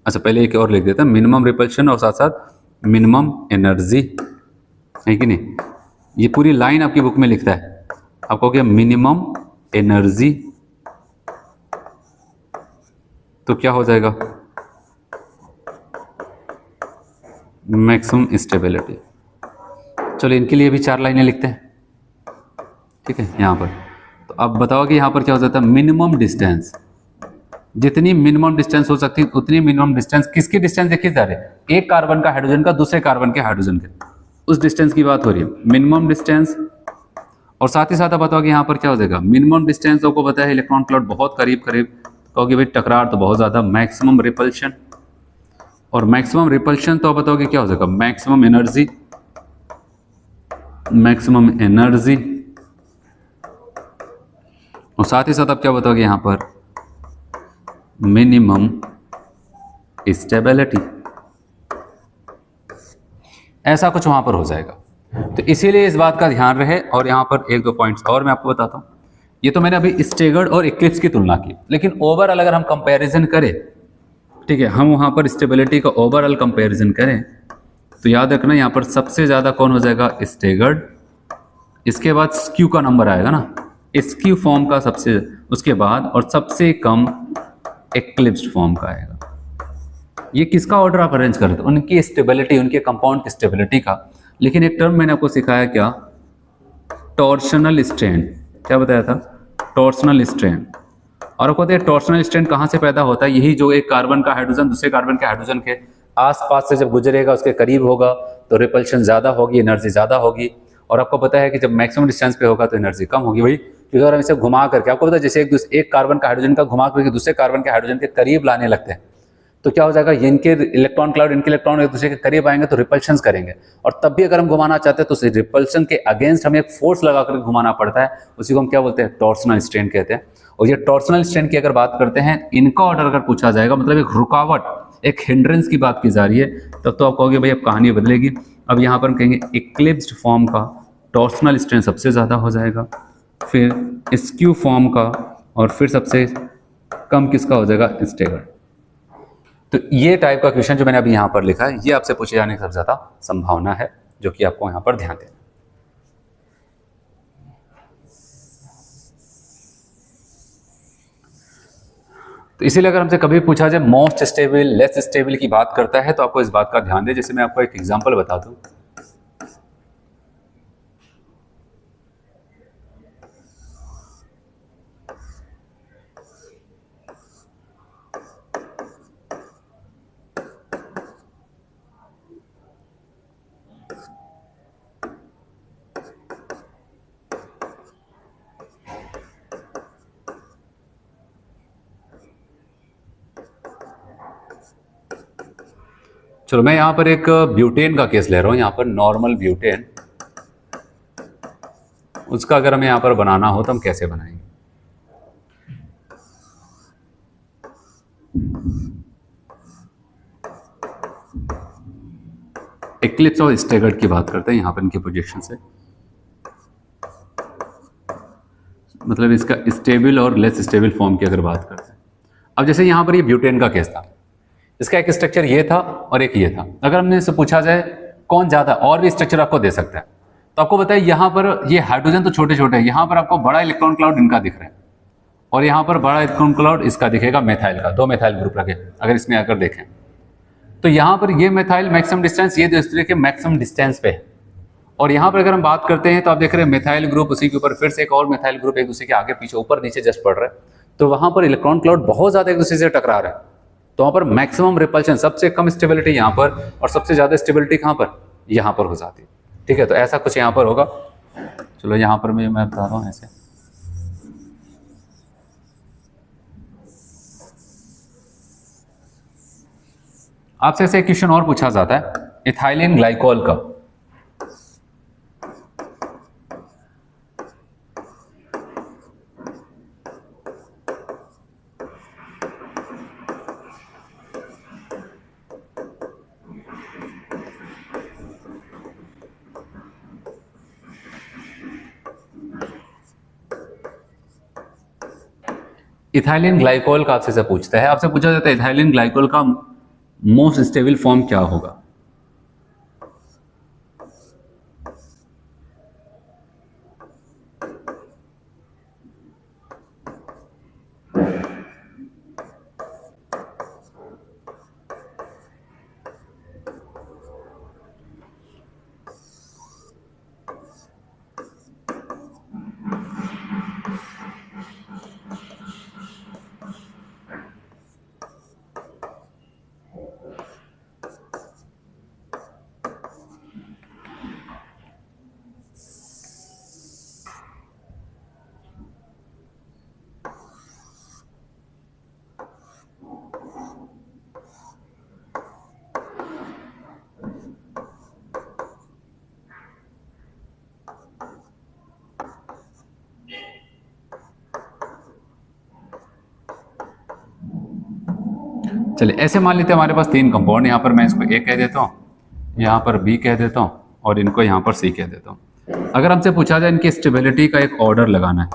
अच्छा पहले एक और लिख देता है, मिनिमम रिपल्शन और साथ साथ मिनिमम एनर्जी, है कि नहीं? ये पूरी लाइन आपकी बुक में लिखता है, आप कहोगे मिनिमम एनर्जी तो क्या हो जाएगा? Maximum stability. चलो इनके लिए भी 4 लाइनें लिखते हैं, ठीक है। यहाँ पर तो अब बताओ कि यहाँ पर क्या हो जाता है? मिनिमम डिस्टेंस, जितनी मिनिमम डिस्टेंस हो सकती है उतनी मिनिमम डिस्टेंस। किसकी डिस्टेंस देखी जा रही है? एक कार्बन का हाइड्रोजन का दूसरे कार्बन के हाइड्रोजन के, उस डिस्टेंस की बात हो रही है, मिनिमम डिस्टेंस। और साथ ही साथ आप बताओ कि यहाँ पर क्या हो जाएगा? मिनिमम डिस्टेंस आपको पता है इलेक्ट्रॉन क्लाउड बहुत करीब कहोगे भाई टकरार तो बहुत ज्यादा, मैक्सिमम रिपल्शन। और मैक्सिमम रिपल्शन तो आप बताओगे क्या हो जाएगा? Maximum energy, maximum energy. और साथ ही साथ आप क्या बताओगे यहाँ पर? Minimum stability. ऐसा कुछ वहां पर हो जाएगा। तो इसीलिए इस बात का ध्यान रहे। और यहाँ पर 1-2 पॉइंट्स और मैं आपको बताता हूँ। ये तो मैंने अभी स्टेगर्ड और इक्लिप्स की तुलना की, लेकिन ओवरऑल अगर हम कंपैरिजन करें, ठीक है, हम वहां पर स्टेबिलिटी का ओवरऑल कंपैरिजन करें तो याद रखना यहाँ पर सबसे ज्यादा कौन हो जाएगा? स्टेगर्ड। इसके बाद स्क्यू का नंबर आएगा ना, स्क्यू फॉर्म का सबसे, उसके बाद और सबसे कम इक्लिप्स्ड फॉर्म का आएगा। ये किसका ऑर्डर आप अरेंज कर रहे थे? उनकी स्टेबिलिटी, उनके कंपाउंड की स्टेबिलिटी का। लेकिन एक टर्म मैंने आपको सिखाया क्या? Torsional strain. क्या बताया था? Torsional strain. और आपको पता है टॉर्शनल स्ट्रेन कहाँ से पैदा होता है? यही जो एक कार्बन का हाइड्रोजन दूसरे कार्बन के हाइड्रोजन के आसपास से जब गुजरेगा, उसके करीब होगा तो रिपल्शन ज्यादा होगी, एनर्जी ज्यादा होगी। और आपको पता है कि जब मैक्सिमम डिस्टेंस पे होगा तो एनर्जी कम होगी भाई, क्योंकि अगर हम इसे घुमा करके, आपको पता है जैसे एक कार्बन का हाइड्रोजन का घुमा करके दूसरे कार्बन के हाइड्रोजन के करीब लाने लगते हैं, तो क्या हो जाएगा, इनके इलेक्ट्रॉन क्लाउड, इनके इलेक्ट्रॉन एक दूसरे के करीब आएंगे तो रिपल्शन करेंगे, और तब भी अगर हम घुमाना चाहते हैं तो उस रिपल्शन के अगेंस्ट हमें एक फोर्स लगा करके घुमाना पड़ता है, उसी को हम क्या बोलते हैं, टॉर्सनल स्ट्रेन कहते हैं। और ये टॉर्सनल स्ट्रेन की अगर बात करते हैं, इनका ऑर्डर अगर पूछा जाएगा, मतलब एक रुकावट, एक हिंड्रेंस की बात की जा रही है, तब तो आप कहोगे भाई अब कहानी बदलेगी। अब यहाँ पर हम कहेंगे इक्लिप्स्ड फॉर्म का टॉर्सनल स्ट्रेन सबसे ज़्यादा हो जाएगा, फिर स्क्यू फॉर्म का, और फिर सबसे कम किसका हो जाएगा, स्टेगर्ड। तो ये टाइप का क्वेश्चन जो मैंने अभी यहाँ पर लिखा है, ये आपसे पूछे जाने की सबसे ज़्यादा संभावना है, जो कि आपको यहाँ पर ध्यान देना। तो इसीलिए अगर हमसे कभी पूछा जाए मोस्ट स्टेबल, लेस स्टेबल की बात करता है, तो आपको इस बात का ध्यान दें। जैसे मैं आपको एक एग्जांपल बता दूं, चलो मैं यहाँ पर एक ब्यूटेन का केस ले रहा हूँ, यहाँ पर नॉर्मल ब्यूटेन, उसका अगर हमें यहाँ पर बनाना हो तो हम कैसे बनाएंगे। इक्लिप्स और स्टेगर्ड की बात करते हैं यहाँ पर, इनके प्रोजेक्शन से, मतलब इसका स्टेबल और लेस स्टेबल फॉर्म की अगर बात करते हैं। अब जैसे यहाँ पर ये ब्यूटेन का केस था, इसका एक स्ट्रक्चर ये था और एक ये था। अगर हमने इससे पूछा जाए कौन ज़्यादा, और भी स्ट्रक्चर आपको दे सकता है, तो आपको बताइए यहाँ पर ये हाइड्रोजन तो छोटे छोटे हैं, यहाँ पर आपको बड़ा इलेक्ट्रॉन क्लाउड इनका दिख रहा है, और यहाँ पर बड़ा इलेक्ट्रॉन क्लाउड इसका दिखेगा, मेथाइल का, 2 मेथाइल ग्रुप रखे अगर इसमें आकर देखें, तो यहाँ पर ये मेथाइल मैक्सिमम डिस्टेंस, ये दूसरे के मैक्सिमम डिस्टेंस पे है। और यहाँ पर अगर हम बात करते हैं तो आप देख रहे हैं मेथाइल ग्रुप, उसी के ऊपर फिर से एक और मेथाइल ग्रुप एक दूसरे के आगे पीछे ऊपर नीचे जस्ट पड़ रहा है, तो वहाँ पर इलेक्ट्रॉन क्लाउड बहुत ज़्यादा एक दूसरे से टकरा रहा है, तो वहाँ पर मैक्सिमम रिपल्शन, सबसे कम स्टेबिलिटी यहाँ पर, और सबसे ज़्यादा स्टेबिलिटी कहाँ पर, यहाँ पर हो जाती है। ठीक है, तो ऐसा कुछ यहाँ पर होगा। चलो यहाँ पर मैं बता रहा हूँ ऐसे, आपसे ऐसे एक क्वेश्चन और पूछा जाता है इथाइलिन ग्लाइकोल का। इथाइलिन ग्लाइकोल का आपसे पूछता है, आपसे पूछा जाता है इथाइलिन ग्लाइकोल का मोस्ट स्टेबल फॉर्म क्या होगा। चलिए ऐसे मान लेते हैं हमारे पास 3 कंपाउंड, यहाँ पर मैं इसको ए कह देता हूँ, यहाँ पर बी कह देता हूँ, और इनको यहाँ पर सी कह देता हूँ। अगर हमसे पूछा जाए इनकी स्टेबिलिटी का एक ऑर्डर लगाना है,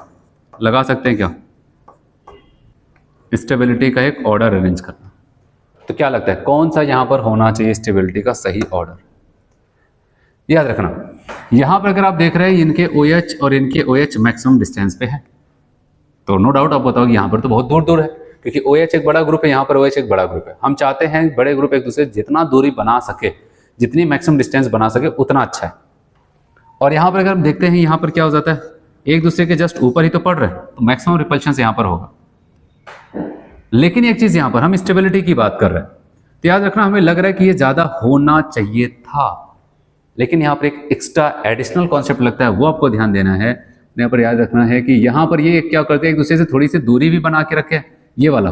लगा सकते हैं क्या, स्टेबिलिटी का एक ऑर्डर अरेंज करना, तो क्या लगता है कौन सा यहाँ पर होना चाहिए स्टेबिलिटी का सही ऑर्डर। याद रखना यहाँ पर अगर आप देख रहे हैं इनके OH और इनके OH मैक्सिमम डिस्टेंस पे है, तो नो डाउट आप बताओगे यहाँ पर तो बहुत दूर दूर है, क्योंकि OH एक बड़ा ग्रुप है, यहाँ पर OH एक बड़ा ग्रुप है। हम चाहते हैं बड़े ग्रुप एक दूसरे जितना दूरी बना सके, जितनी मैक्सिमम डिस्टेंस बना सके उतना अच्छा है। और यहाँ पर अगर हम देखते हैं यहाँ पर क्या हो जाता है, एक दूसरे के जस्ट ऊपर ही तो पड़ रहे हैं, तो मैक्सिमम रिपल्शन यहाँ पर होगा। लेकिन एक चीज यहाँ पर हम स्टेबिलिटी की बात कर रहे हैं, तो याद रखना हमें लग रहा है कि ये ज्यादा होना चाहिए था, लेकिन यहाँ पर एक एक्स्ट्रा एडिशनल कॉन्सेप्ट लगता है, वो आपको ध्यान देना है, यहाँ पर याद रखना है कि यहाँ पर ये क्या करते हैं, एक दूसरे से थोड़ी सी दूरी भी बना के रखे, ये वाला,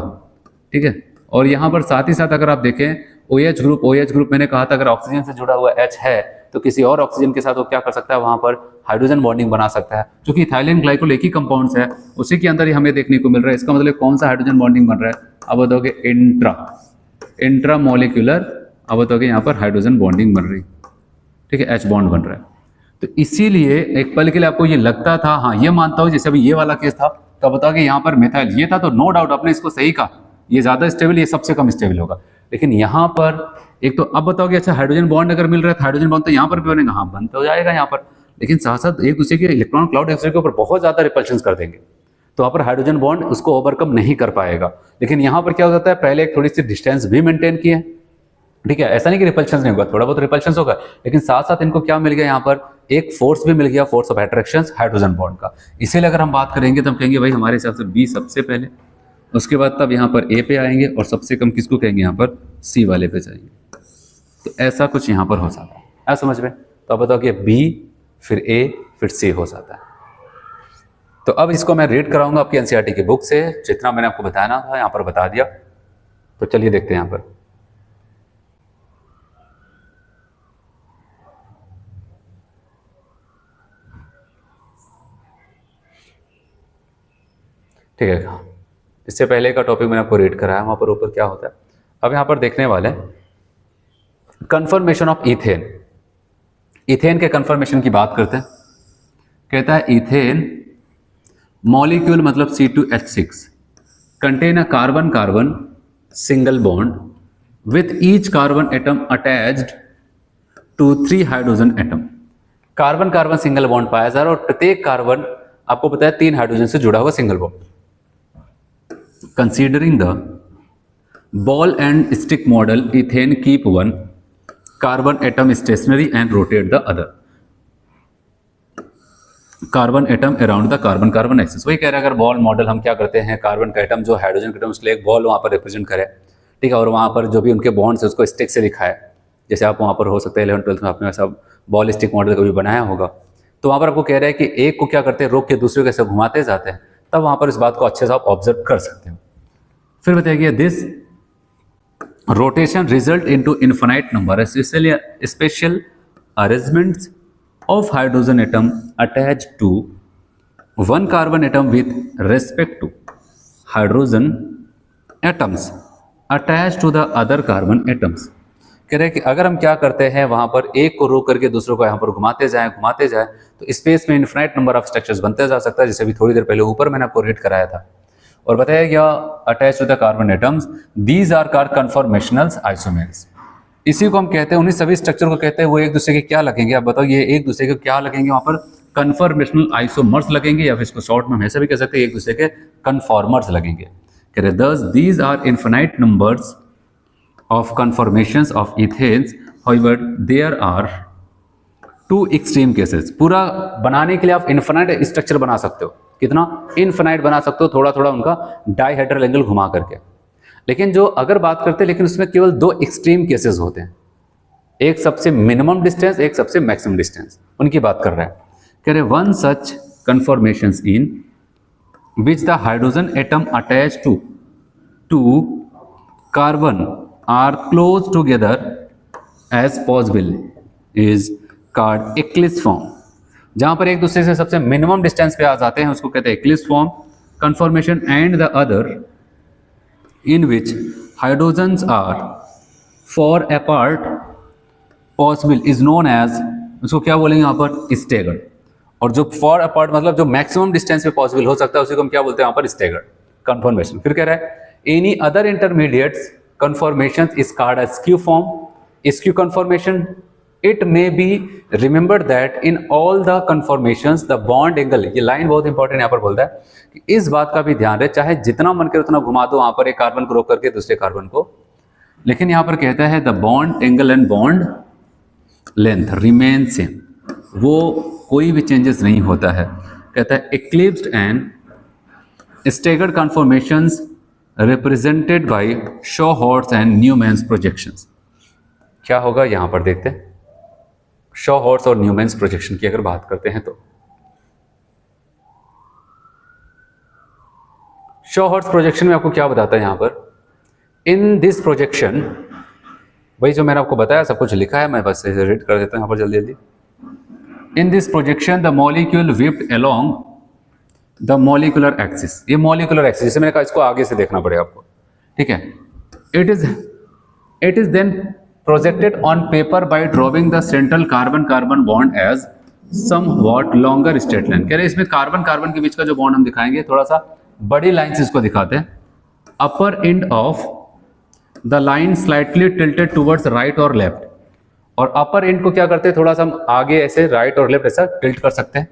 ठीक है। और यहाँ पर साथ ही साथ अगर आप देखें OH ग्रुप मैंने कहा था अगर ऑक्सीजन से जुड़ा हुआ H है तो किसी और ऑक्सीजन के साथ वो क्या कर सकता है, वहां पर हाइड्रोजन बॉन्डिंग बना सकता है। क्योंकि इथाइलिन ग्लाइकोल एक ही कंपाउंड्स है, उसी के अंदर ही हमें देखने को मिल रहा है। इसका मतलब कौन सा हाइड्रोजन बॉन्डिंग बन रहा है, अब बताओगे इंट्रा मोलिकुलर, अब बताओगे यहाँ पर हाइड्रोजन बॉन्डिंग बन रही, ठीक है, H बॉन्ड बन रहा है। तो इसीलिए एक पल के लिए आपको ये लगता था, हाँ ये मानता हूँ, जैसे अभी ये वाला केस था तो बताओ कि यहाँ पर मिथाइल ये था, तो नो डाउट आपने इसको सही कहा, ये ज्यादा स्टेबल, ये सबसे कम स्टेबल होगा। लेकिन यहाँ पर एक तो अब बताओगे अच्छा हाइड्रोजन बॉन्ड अगर मिल रहा है, हाइड्रोजन बॉन्ड तो यहाँ पर भी बनेगा, हाँ बन तो जाएगा यहाँ पर, लेकिन साथ साथ एक दूसरे के इलेक्ट्रॉन क्लाउड एक दूसरे के ऊपर बहुत ज्यादा रिपल्शन कर देंगे, तो वहाँ पर हाइड्रोजन बॉन्ड उसको ओवरकम नहीं कर पाएगा। लेकिन यहाँ पर क्या हो जाता है, पहले एक थोड़ी सी डिस्टेंस भी मेंटेन किए, ठीक है, ऐसा नहीं कि रिपल्शन नहीं होगा, थोड़ा बहुत रिपल्शन होगा, लेकिन साथ साथ इनको क्या मिल गया, यहाँ पर एक फोर्स भी मिल गया, force of attraction hydrogen bond का। इसीलिए अगर हम बात करेंगे तो हम कहेंगे भाई हमारे हिसाब से बी सबसे पहले, उसके बाद तब यहाँ पर ए पे आएंगे, और सबसे कम किसको कहेंगे, यहाँ पर सी वाले पे जाएंगे। तो ऐसा कुछ यहाँ पर हो जाता है, ऐसा समझ में। तो अब बताओ कि बी फिर ए फिर सी हो जाता है। तो अब इसको मैं रीड कराऊंगा आपकी एनसीईआरटी की बुक से, जितना मैंने आपको बताना था यहाँ पर बता दिया। तो चलिए देखते हैं यहाँ पर, ठीक है। इससे पहले का टॉपिक मैंने आपको रीड कराया, वहां पर ऊपर क्या होता है। अब यहाँ पर देखने वाले कंफर्मेशन ऑफ इथेन। इथेन के कंफर्मेशन की बात करते हैं। कहता है इथेन मॉलिक्यूल मतलब C2H6 contain a carbon carbon single bond with each carbon atom attached to 3 hydrogen atom. Carbon carbon single bond पाया जा रहा है और प्रत्येक कार्बन आपको पता है 3 हाइड्रोजन से जुड़ा हुआ single bond. Considering the ball and stick model, ethane keep one carbon atom stationary and rotate the other carbon atom around the carbon carbon axis। वही कह रहा है, अगर बॉल मॉडल हम क्या करते हैं, कार्बन का एटम जो हाइड्रोजन का एटम उसके लिए एक बॉल वहाँ पर रिप्रेजेंट करे, ठीक है, और वहाँ पर जो भी उनके बॉन्ड्स है उसको स्टिक से दिखाए। जैसे आप वहाँ पर हो सकता है 11th 12th में आपने ऐसा बॉल स्टिक मॉडल कभी बनाया होगा। तो वहाँ पर आपको कह रहा है कि एक को क्या करते हैं, रोक के दूसरे को ऐसे घुमाते जाते हैं, तब वहाँ पर इस बात को अच्छे से आप ऑब्जर्व कर सकते हो। फिर बताइए this rotation result into infinite number special arrangements of hydrogen atom attach to 1 carbon atom with respect to hydrogen atoms attach to the other carbon atoms. कह रहे हैं कि अगर हम क्या करते हैं, वहां पर एक को रोक करके दूसरों को यहाँ पर घुमाते जाएं तो स्पेस में इनफाइनाइट नंबर ऑफ स्ट्रक्चर्स बनते जा सकता है, जैसे अभी थोड़ी देर पहले ऊपर मैंने आपको रीड कराया था। और बताया गया attach to the carbon atoms these are called conformational isomers. इसी को हम कहते हैं, उन्हीं सभी स्ट्रक्चर को कहते हैं, वो एक दूसरे के क्या लगेंगे, आप बताओ ये एक दूसरे के क्या लगेंगे, वहां पर कन्फॉर्मेशनल आइसोमर्स लगेंगे, या फिर इसको शॉर्ट में हम ऐसा भी कह सकते हैं एक दूसरे के कन्फॉर्मर्स लगेंगे। कह रहे दस these are infinite numbers of conformations of ethanes, however there are 2 extreme cases. पूरा बनाने के लिए आप इनफाइनाइट स्ट्रक्चर बना सकते हो, कितना इनफाइनाइट बना सकते हो, थोड़ा थोड़ा उनका डाइहेड्रल एंगल घुमा करके। लेकिन जो अगर बात करते हैं, लेकिन उसमें केवल 2 एक्सट्रीम केसेस होते हैं, एक सबसे मिनिमम डिस्टेंस, एक सबसे मैक्सिमम डिस्टेंस, उनकी बात कर रहा है। कह रहे one such conformations in which the hydrogen atom attach to 2 carbon are close together as possible is called eclipse form. जहां पर एक दूसरे से सबसे मिनिमम डिस्टेंस पे आ जाते हैं उसको कहते हैं eclipse form conformation. And the other in which hydrogens are far apart possible is known as, उसको क्या बोलेंगे यहाँ पर, स्टेगर्ड। और जो फॉर अपार्ट मतलब जो मैक्सिमम डिस्टेंस पे पॉसिबल हो सकता है उसी को हम क्या बोलते हैं यहाँ पर, स्टेगर्ड कन्फॉर्मेशन। फिर कह रहा है any other intermediates conformation is called as skew form. Skew conformation It may be remembered that in all the conformations the bond angle, ये लाइन बहुत इंपॉर्टेंट यहाँ पर बोलता है कि इस बात का भी ध्यान रहे, चाहे जितना मन करे उतना घुमा दो वहां पर एक कार्बन को रोक करके दूसरे कार्बन को, लेकिन यहाँ पर कहता है the bond angle and bond length remain same, वो कोई भी चेंजेस नहीं होता है। कहता है eclipsed and staggered conformations represented by sawhorse and Newman's projections. क्या होगा यहाँ पर देखते हैं, शॉ-हॉर्ट्स और न्यूमैन्स प्रोजेक्शन की अगर बात करते हैं तो शो हॉर्स प्रोजेक्शन में आपको क्या बताता है यहाँ पर, इन दिस प्रोजेक्शन, वही जो मैंने आपको बताया सब कुछ लिखा है, मैं बस रीड कर देता हूँ यहाँ पर जल्दी जल्दी। इन this projection the molecule whipped along the molecular axis, ये मॉलिकुलर एक्सिस, जैसे मैंने कहा इसको आगे से देखना पड़ेगा आपको, ठीक है। It is then projected on paper by drawing the central carbon carbon bond as somewhat longer straight line. कह रहे इसमें कार्बन कार्बन के बीच का जो बॉन्ड हम दिखाएंगे थोड़ा सा बड़ी लाइन से इसको दिखाते हैं। Upper end of the line slightly tilted towards right और लेफ्ट, और अपर एंड को क्या करते हैं थोड़ा सा हम आगे ऐसे राइट और लेफ्ट ऐसा टिल्ट कर सकते हैं।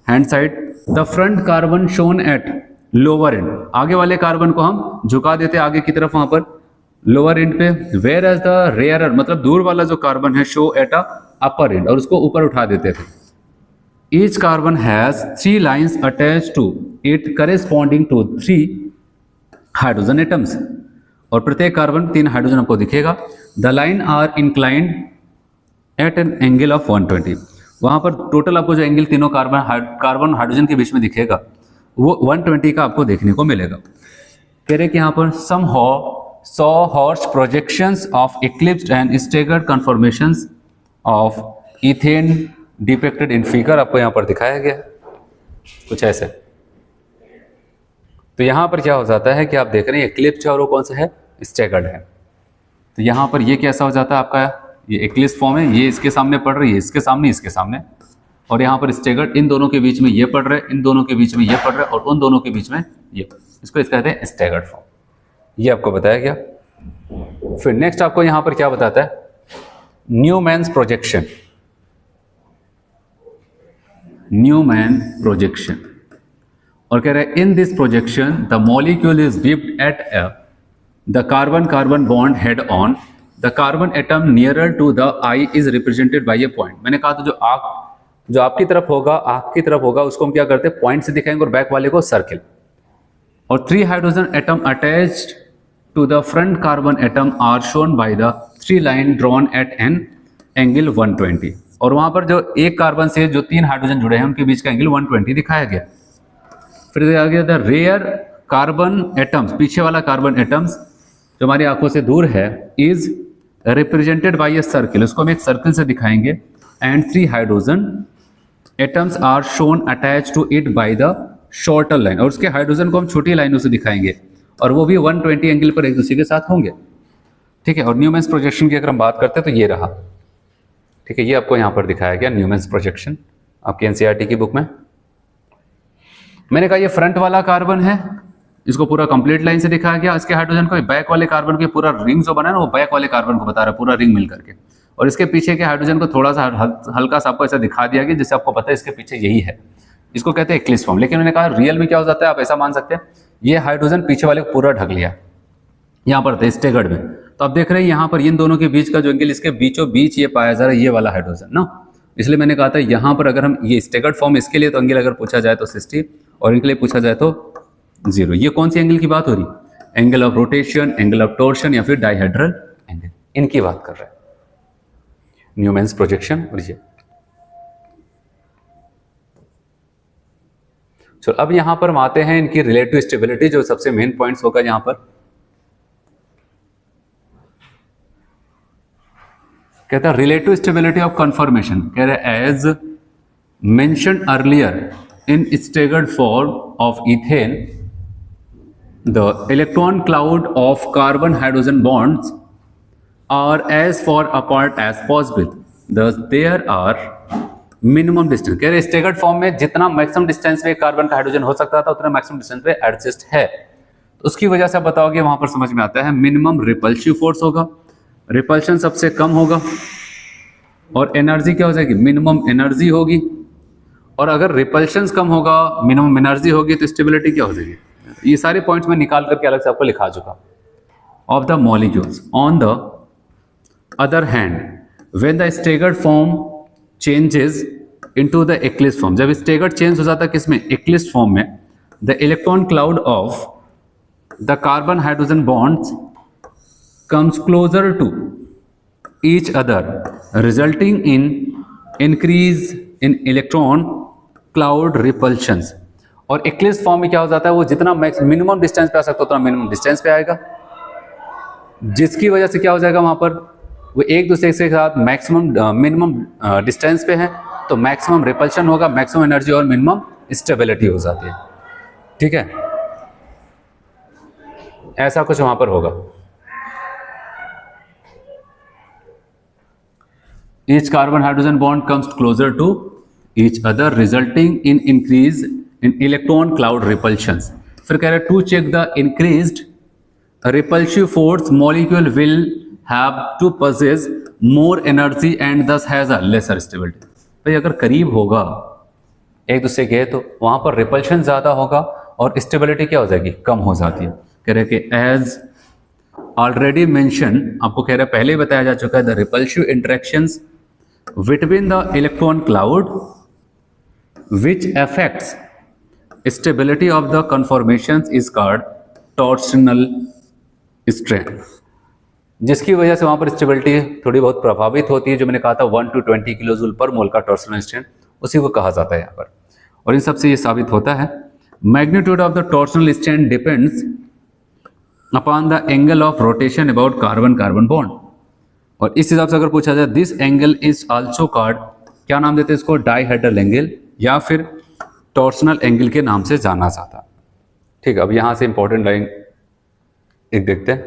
Hand side the front carbon shown at lower and, आगे वाले कार्बन को हम झुका देते हैं आगे की तरफ वहां पर लोअर एंड पे, वेयर एज द रेयरर मतलब दूर वाला जो कार्बन है show at a upper end, और उसको ऊपर उठा देते थे। Each carbon has 3 lines attach to it corresponding to 3 hydrogen atoms, और प्रत्येक कार्बन 3 हाइड्रोजन आपको दिखेगा। The line are inclined at an angle of 120, वहां पर टोटल आपको जो एंगल तीनों कार्बन हाइड्रोजन के बीच में दिखेगा वो 120 का आपको देखने को मिलेगा। कह रहे कि यहाँ पर some sawhorse projections of eclipsed and staggered conformations of ethane depicted in figure, आपको यहाँ पर दिखाया गया कुछ ऐसे। तो यहाँ पर क्या हो जाता है कि आप देख रहे हैं इक्लिप्स्ड है और वो कौन सा है, स्टेगर्ड है। तो यहाँ पर ये कैसा हो जाता है आपका, ये इक्लिप्स फॉर्म है, ये इसके सामने पड़ रही है, इसके सामने इसके सामने, और यहाँ पर स्टेगर्ड इन दोनों के बीच में ये पड़ रहा है, इन दोनों के बीच में ये पड़ रहा है, और उन दोनों के बीच में ये, इसको कहते हैं स्टेगर्ड फॉर्म। ये आपको बताया गया। फिर नेक्स्ट आपको यहाँ पर क्या बताता है, न्यूमैन्स प्रोजेक्शन। न्यूमैन प्रोजेक्शन, और कह रहे हैं in this projection the molecule is viewed at the carbon carbon bond head on, the carbon atom nearer to the eye is represented by a point. मैंने कहा था जो आपकी तरफ होगा, आंख की तरफ होगा, उसको हम क्या करते हैं पॉइंट से दिखाएंगे, और बैक वाले को सर्किल। और 3 hydrogen atom attached to the front carbon atom are shown by the 3 line drawn at an angle 120, और वहां पर जो एक कार्बन से जो 3 हाइड्रोजन जुड़े हैं उनके बीच का एंगल 120 दिखाया गया। फिर आ गया द रेयर कार्बन एटम्स, पीछे वाला कार्बन एटम्स जो हमारी आंखों से दूर है, is represented by a circle, उसको हम एक सर्किल से दिखाएंगे। And 3 hydrogen atoms are shown attach to it by the shorter line, और उसके हाइड्रोजन को हम छोटी लाइनों से दिखाएंगे, और वो भी 120 एंगल पर एक दूसरे के साथ होंगे, ठीक है। और न्यूमैन्स प्रोजेक्शन की अगर हम बात करते हैं तो ये रहा, ठीक है। ये आपको यहाँ पर दिखाया गया न्यूमैन्स प्रोजेक्शन आपकी एनसीईआरटी की बुक में। मैंने कहा ये फ्रंट वाला कार्बन है, इसको पूरा कंप्लीट लाइन से दिखाया गया। इसके हाइड्रोजन को बैक वाले कार्बन के पूरा रिंग जो बना है ना, वो बैक वाले कार्बन को बता रहा है पूरा रिंग मिल करके, और इसके पीछे के हाइड्रोजन को थोड़ा सा हल्का सा आपको ऐसा दिखा दिया गया जिससे आपको पता है इसके पीछे यही है। इसको कहते हैं इक्लिप्स फॉर्म। लेकिन मैंने कहा रियल में क्या हो जाता है, आप ऐसा मान सकते हैं ये हाइड्रोजन पीछे वाले को पूरा ढक लिया, यहाँ पर थे स्टेगर्ड में। तो आप देख रहे हैं यहाँ पर इन दोनों के बीच का जो एंगल, इसके बीचों बीच ये पाया जा रहा है ये वाला हाइड्रोजन ना, इसलिए मैंने कहा था यहाँ पर अगर हम ये स्टेगर्ड फॉर्म इसके लिए तो एंगल अगर पूछा जाए तो 60, और इनके लिए पूछा जाए तो 0। ये कौन सी एंगल की बात हो रही, angle of rotation, angle of torsion, या फिर डायहेड्रल एंगल, इनकी बात कर रहे हैं न्यूमैन्स प्रोजेक्शन। और ये चलो अब यहां पर हम आते हैं इनकी रिलेटिव स्टेबिलिटी, जो सबसे मेन पॉइंट्स होगा यहां पर। कहता है रिलेटिव स्टेबिलिटी ऑफ कन्फर्मेशन, कह रहे as mentioned earlier in staggered form of ethane the electron cloud of carbon hydrogen bonds are as far apart as possible, thus there are minimum distance। कह रहे staggered form में जितना maximum distance पे carbon का hydrogen हो सकता था उतना मैक्सिमम डिस्टेंस पे एडजस्ट है, तो उसकी वजह से आप बताओगे वहां पर समझ में आता है मिनिमम रिपल्सिव फोर्स होगा, रिपल्शन सबसे कम होगा, और एनर्जी क्या हो जाएगी, मिनिमम एनर्जी होगी। और अगर रिपल्शन कम होगा, मिनिमम एनर्जी होगी, तो स्टेबिलिटी क्या हो जाएगी। ये सारे पॉइंट्स में निकाल करके अलग से आपको लिखा चुका। Of the molecules on the other hand when the staggered form changes into the eclipse form, जब स्टेगर्ड चेंज हो जाता है किसमें, इक्लिप्स फॉर्म में, the electron cloud of the carbon hydrogen bonds comes closer to each other resulting in increase in electron cloud repulsions. और eclipse form में क्या हो जाता है, वो जितना मिनिमम डिस्टेंस पे आ सकता है उतना मिनिमम डिस्टेंस पे आएगा, जिसकी वजह से क्या हो जाएगा, वहां पर वो एक दूसरे के साथ मैक्सिमम मिनिमम डिस्टेंस पे है, तो मैक्सिमम रिपल्शन होगा, मैक्सिमम एनर्जी और मिनिमम स्टेबिलिटी हो जाती है। ठीक है, ऐसा कुछ वहां पर होगा। Each carbon hydrogen bond comes closer to each other resulting in increase in electron cloud repulsions। फिर कह रहे हैं to check the increased repulsive force molecule will have to possess more energy and thus has a lesser stability। भाई अगर करीब होगा एक दूसरे के तो वहां पर रिपल्शन ज्यादा होगा और स्टेबिलिटी क्या हो जाएगी, कम हो जाती है। कह रहे कि एज ऑलरेडी मेंशन, आपको कह रहे हैं पहले ही बताया जा चुका है, the repulsive interactions between the electron cloud which affects stability of the conformations is called torsional strain, जिसकी वजह से वहां पर स्टेबिलिटी थोड़ी बहुत प्रभावित होती है। जो मैंने कहा था 1 to 20 किलो जूल पर मोल का टॉर्सनल स्ट्रेन, उसी को कहा जाता है यहाँ पर। और इन सबसे ये साबित होता है magnitude of the torsional strain depends upon the angle of rotation about carbon carbon bond. और इस हिसाब से अगर पूछा जाए this angle is also called, क्या नाम देते हैं इसको, डाइहेड्रल एंगल या फिर टॉर्सनल एंगल के नाम से जाना जाता है। ठीक है, अब यहां से इंपॉर्टेंट लाइन एक देखते हैं।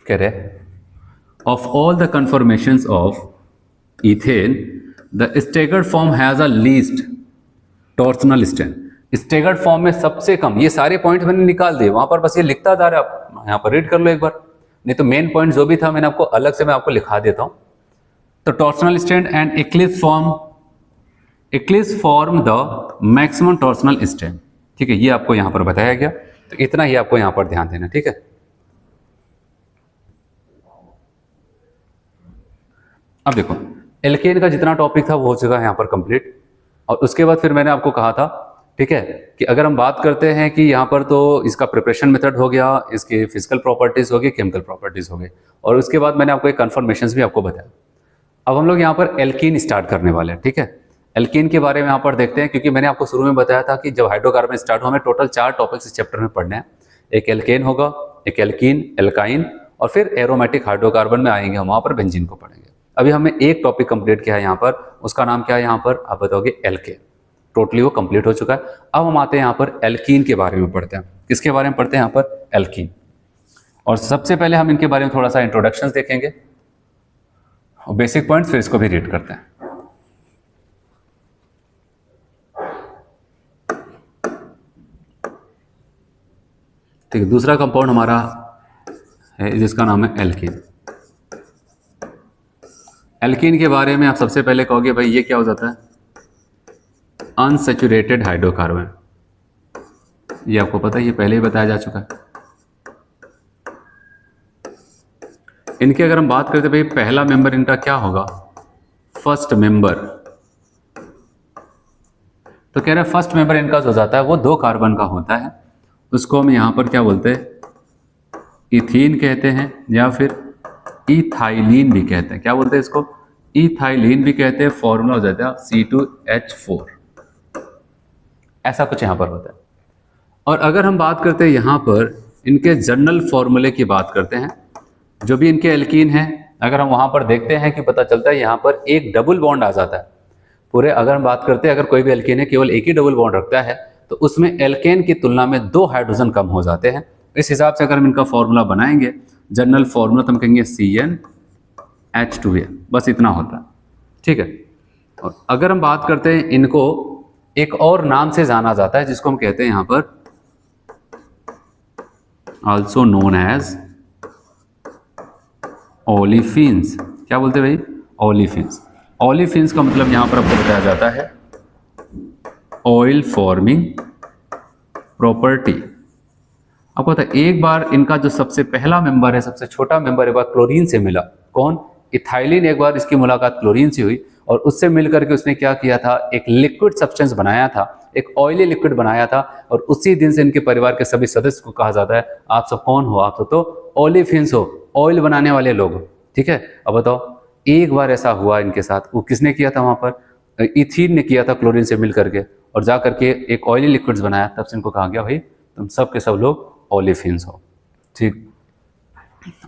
कह रहे of all the conformations of ethane the staggered form has a least torsional strain. Staggered form में सबसे कम, ये सारे पॉइंट मैंने निकाल दिए वहां पर, बस ये लिखता जा रहा है, आप यहां पर रीड कर लो एक बार, नहीं तो मेन पॉइंट जो भी था मैंने आपको अलग से मैं आपको लिखा देता हूं। तो torsional strain and eclipse form the maximum torsional strain. ठीक है, ये आपको यहां पर बताया गया, तो इतना ही आपको यहां पर ध्यान देना। ठीक है, अब देखो एल्केन का जितना टॉपिक था वो हो चुका है यहां पर कंप्लीट। और उसके बाद फिर मैंने आपको कहा था, ठीक है, कि अगर हम बात करते हैं कि यहाँ पर तो इसका प्रिपरेशन मेथड हो गया, इसके फिजिकल प्रॉपर्टीज हो गई, केमिकल प्रॉपर्टीज हो गई, और उसके बाद मैंने आपको एक कन्फर्मेशंस भी आपको बताया। अब हम लोग यहाँ पर एल्कीन स्टार्ट करने वाले हैं। ठीक है, एल्कीन के बारे में यहाँ पर देखते हैं, क्योंकि मैंने आपको शुरू में बताया था कि जब हाइड्रोकार्बन स्टार्ट हो हमें टोटल 4 टॉपिक्स इस चैप्टर में पढ़ने हैं। एक एल्केन होगा, एक एल्कीन, एल्काइन, और फिर एरोमेटिक हाइड्रोकार्बन में आएंगे हम, वहाँ पर बेंजीन को पढ़ेंगे। अभी हमने एक टॉपिक कंप्लीट किया है यहाँ पर, उसका नाम क्या है यहाँ पर, आप बताओगे एल्केन। टोटली वो कंप्लीट हो चुका है। अब हम आते हैं यहाँ पर एल्कीन के बारे में पढ़ते हैं। किसके बारे में पढ़ते हैं यहाँ पर, एल्कीन। और सबसे पहले हम इनके बारे में थोड़ा सा इंट्रोडक्शंस देखेंगे और बेसिक पॉइंट्स, फिर इसको भी रीड करते हैं। ठीक है, दूसरा कंपाउंड हमारा है जिसका नाम है एल्कीन। एल्कीन के बारे में आप सबसे पहले कहोगे भाई ये क्या हो जाता है, अनसैचुरेटेड हाइड्रोकार्बन। ये आपको पता है, ये पहले ही बताया जा चुका है। इनके अगर हम बात करते भाई पहला मेंबर इनका क्या होगा, फर्स्ट मेंबर। तो कह रहे हैं फर्स्ट मेंबर इनका जो जाता है वो 2 कार्बन का होता है, उसको हम यहां पर क्या बोलते हैं, इथीन कहते हैं या फिर इथाइलिन भी कहते हैं। क्या बोलते हैं इसको, इथाइलिन भी कहते हैं। फॉर्मूला हो जाता है C2H4, ऐसा कुछ यहां पर होता है। और अगर हम बात करते हैं यहां पर इनके जनरल फॉर्मूले की बात करते हैं, जो भी इनके एल्कीन हैं, अगर हम वहां पर देखते हैं कि पता चलता है यहां पर एक डबल बॉन्ड आ जाता है पूरे। अगर हम बात करते हैं अगर कोई भी एल्कीन है केवल एक ही डबल बॉन्ड रखता है, तो उसमें एल्केन की तुलना में 2 हाइड्रोजन कम हो जाते हैं। इस हिसाब से अगर हम इनका फॉर्मूला बनाएंगे, जनरल फॉर्मूला, तो हम कहेंगे CnH2n, बस इतना होता है। ठीक है, और अगर हम बात करते हैं इनको एक और नाम से जाना जाता है जिसको हम कहते हैं यहां पर ऑल्सो नोन एज ओलिफिन्स। क्या बोलते हैं भाई, ओलिफिन्स। ओलिफिन्स का मतलब यहां पर आपको बताया जाता है ऑयल फॉर्मिंग प्रॉपर्टी। आपको पता है एक बार इनका जो सबसे पहला मेंबर है, सबसे छोटा मेंबर एक बार क्लोरीन से मिला, कौन, इथाइलिन। एक बार इसकी मुलाकात क्लोरीन से हुई और उससे मिलकर के उसने क्या किया था, एक लिक्विड सब्सटेंस बनाया था, एक ऑयली लिक्विड बनाया था। और उसी दिन से इनके परिवार के सभी सदस्य को कहा जाता है आप सब कौन हो, आप सब तो ओलिफिन्स हो, ऑयल बनाने वाले लोग। ठीक है, अब बताओ एक बार ऐसा हुआ इनके साथ, वो किसने किया था वहां पर, इथीन ने किया था क्लोरीन से मिल करके और जा करके एक ऑयली लिक्विड्स बनाया, तब से इनको कहा गया भाई तुम सब के सब लोग ओलेफिन्स हो। ठीक,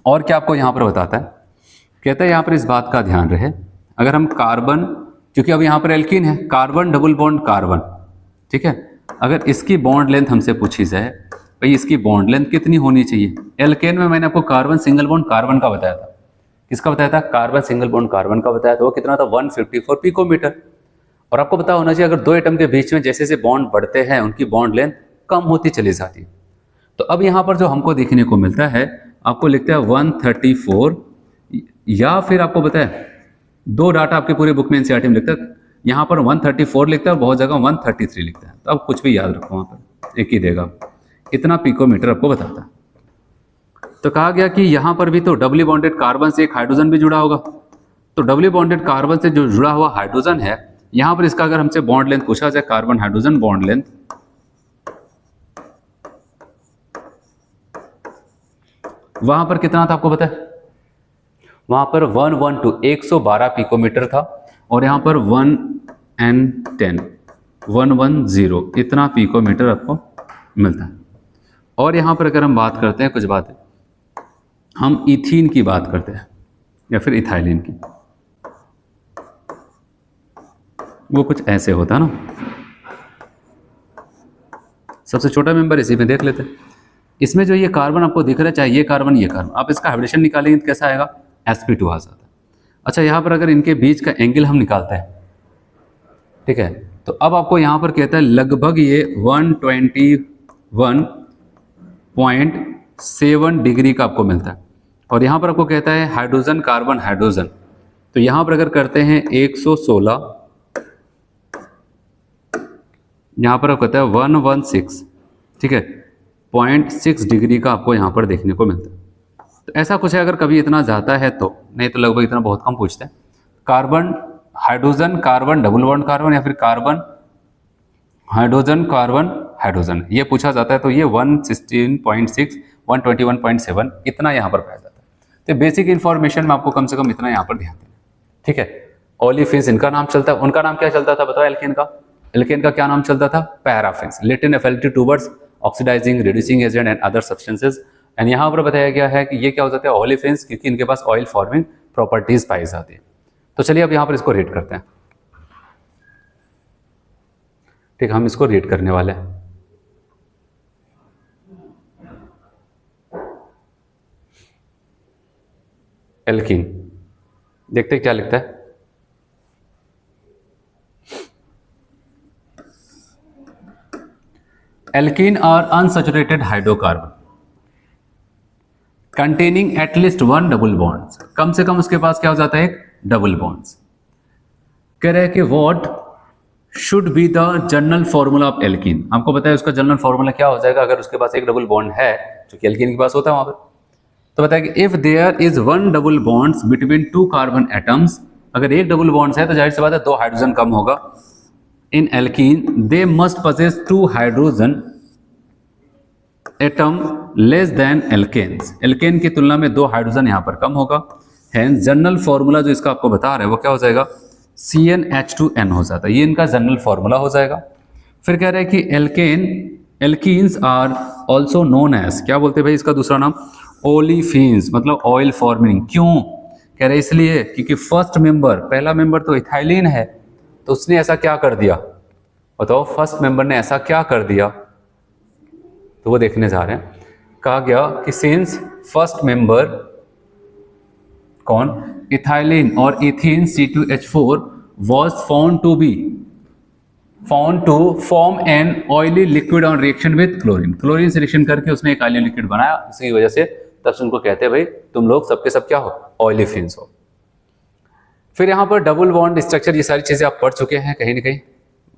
और क्या आपको यहाँ पर बताता है, कहता है यहाँ पर इस बात का ध्यान रहे, अगर हम कार्बन, क्योंकि अब यहाँ पर एल्कीन है, कार्बन डबल बॉन्ड कार्बन, ठीक है, अगर इसकी बॉन्ड लेंथ हमसे पूछी जाए भाई इसकी बॉन्ड लेंथ कितनी होनी चाहिए। एल्केन में मैंने आपको कार्बन सिंगल बॉन्ड कार्बन का बताया था, किसका बताया था, कार्बन सिंगल बॉन्ड कार्बन का बताया था, वो कितना था 154 पिकोमीटर। और आपको पता होना चाहिए अगर दो एटम के बीच में जैसे जैसे बॉन्ड बढ़ते हैं उनकी बॉन्ड लेंथ कम होती चली जाती है। तो अब यहाँ पर जो हमको देखने को मिलता है, आपको लिखता है 134, या फिर आपको बताया दो डाटा आपके पूरे बुक में एनसीईआरटी में लिखता है, यहाँ पर 134 लिखता है और बहुत जगह 133 लिखता है। तो अब कुछ भी याद रखो, वहाँ पर एक ही देगा, इतना पिकोमीटर आपको बताता है। तो कहा गया कि यहाँ पर भी तो डबली बॉन्डेड कार्बन से एक हाइड्रोजन भी जुड़ा होगा, तो डबली बॉन्डेड कार्बन से जो जुड़ा हुआ हाइड्रोजन है, यहाँ पर इसका अगर हमसे बॉन्ड लेंथ पूछा जाए, कार्बन हाइड्रोजन बॉन्ड लेंथ, वहां पर कितना था आपको पता है, वहां पर 112 पिकोमीटर था, और यहाँ पर 110 इतना पिकोमीटर आपको मिलता है। और यहाँ पर अगर हम बात करते हैं कुछ बातें, हम इथीन की बात करते हैं या फिर इथाइलिन की, वो कुछ ऐसे होता है ना, सबसे छोटा मेंबर इसी में देख लेते हैं। इसमें जो ये कार्बन आपको दिख रहा है, चाहे ये कार्बन ये कार्बन, आप इसका हाइब्रिडेशन निकालेंगे तो कैसा आएगा, sp2 आ जाता है। अच्छा, यहाँ पर अगर इनके बीच का एंगल हम निकालते हैं, ठीक है, तो अब आपको यहाँ पर कहता है लगभग ये 121.7 डिग्री का आपको मिलता है। और यहाँ पर आपको कहता है हाइड्रोजन कार्बन हाइड्रोजन, तो यहाँ पर अगर करते हैं 116, यहाँ पर आपको कहता है 116, ठीक है, 0.6 डिग्री का आपको यहाँ पर देखने को मिलता है। तो ऐसा कुछ है, अगर कभी इतना जाता है तो, नहीं तो लगभग इतना बहुत कम पूछते हैं। Carbon hydrogen carbon double bond carbon, या फिर कार्बन हाइड्रोजन कार्बन हाइड्रोजन, ये पूछा जाता है तो ये 116.6 121.7 इतना यहाँ पर पाया जाता है। तो बेसिक इन्फॉर्मेशन में आपको कम से कम इतना यहाँ पर ध्यान देना, ठीक है। ओलिफिन्स इनका नाम चलता है, उनका नाम क्या चलता था बताओ, एल्केन का, एल्केन का क्या नाम चलता था, paraffins, Latin affinity towards oxidising reducing agent and other substances. And यहाँ पर बताया गया है कि ये क्या हो जाते हैं ओलिफिन्स, क्योंकि इनके पास ऑयल फॉर्मिंग प्रॉपर्टीज पाई जाती है। तो चलिए अब यहाँ पर इसको रेट करते हैं, ठीक, हम इसको रेट करने वाले हैं। एल्कीन, देखते हैं क्या लिखता है, alkene are unsaturated hydrocarbon containing at least one double bonds, कम से कम उसके पास क्या हो जाता है, एक डबल बॉन्ड्स। कह रहे हैं कि what should be the general formula of alkene, हमको पता है उसका जनरल फॉर्मूला क्या हो जाएगा अगर उसके पास एक डबल बॉन्ड है, जो कि एल्कीन के पास होता है वहां पर। तो बताया कि if there is one double bonds between two carbon atoms, अगर एक डबल बॉन्ड्स है तो जाहिर सी बात है दो हाइड्रोजन कम होगा। In alkene they must possess two hydrogen atom less than alkanes, alkane की तुलना में दो हाइड्रोजन यहां पर कम होगा। हेंस जनरल फॉर्मूला जो इसका आपको बता रहा है वो क्या हो जाएगा, CnH2n हो जाता है, ये इनका जनरल फॉर्मूला हो जाएगा। फिर कह रहे हैं कि alkenes are also known as, क्या बोलते हैं भाई इसका दूसरा नाम, ओलिफिन्स, मतलब ऑयल फॉर्मिंग। क्यों कह रहे, इसलिए क्योंकि फर्स्ट मेंबर, पहला मेंबर तो इथाइलिन है, तो उसने ऐसा क्या कर दिया बताओ, फर्स्ट मेंबर ने ऐसा क्या कर दिया, तो वो देखने जा रहे हैं। कहा गया कि सिंस फर्स्ट मेंबर कौन, इथाइलिन और ethene C2H4 was found to form an oily liquid on reaction with chlorine, chlorine से रिएक्शन करके उसने एक ऑयली लिक्विड बनाया, इसी वजह से तब से उनको कहते हैं भाई तुम लोग सबके सब क्या हो, ऑयलीफिन्स हो। फिर यहाँ पर डबल बॉन्ड स्ट्रक्चर, ये सारी चीजें आप पढ़ चुके हैं कहीं ना कहीं,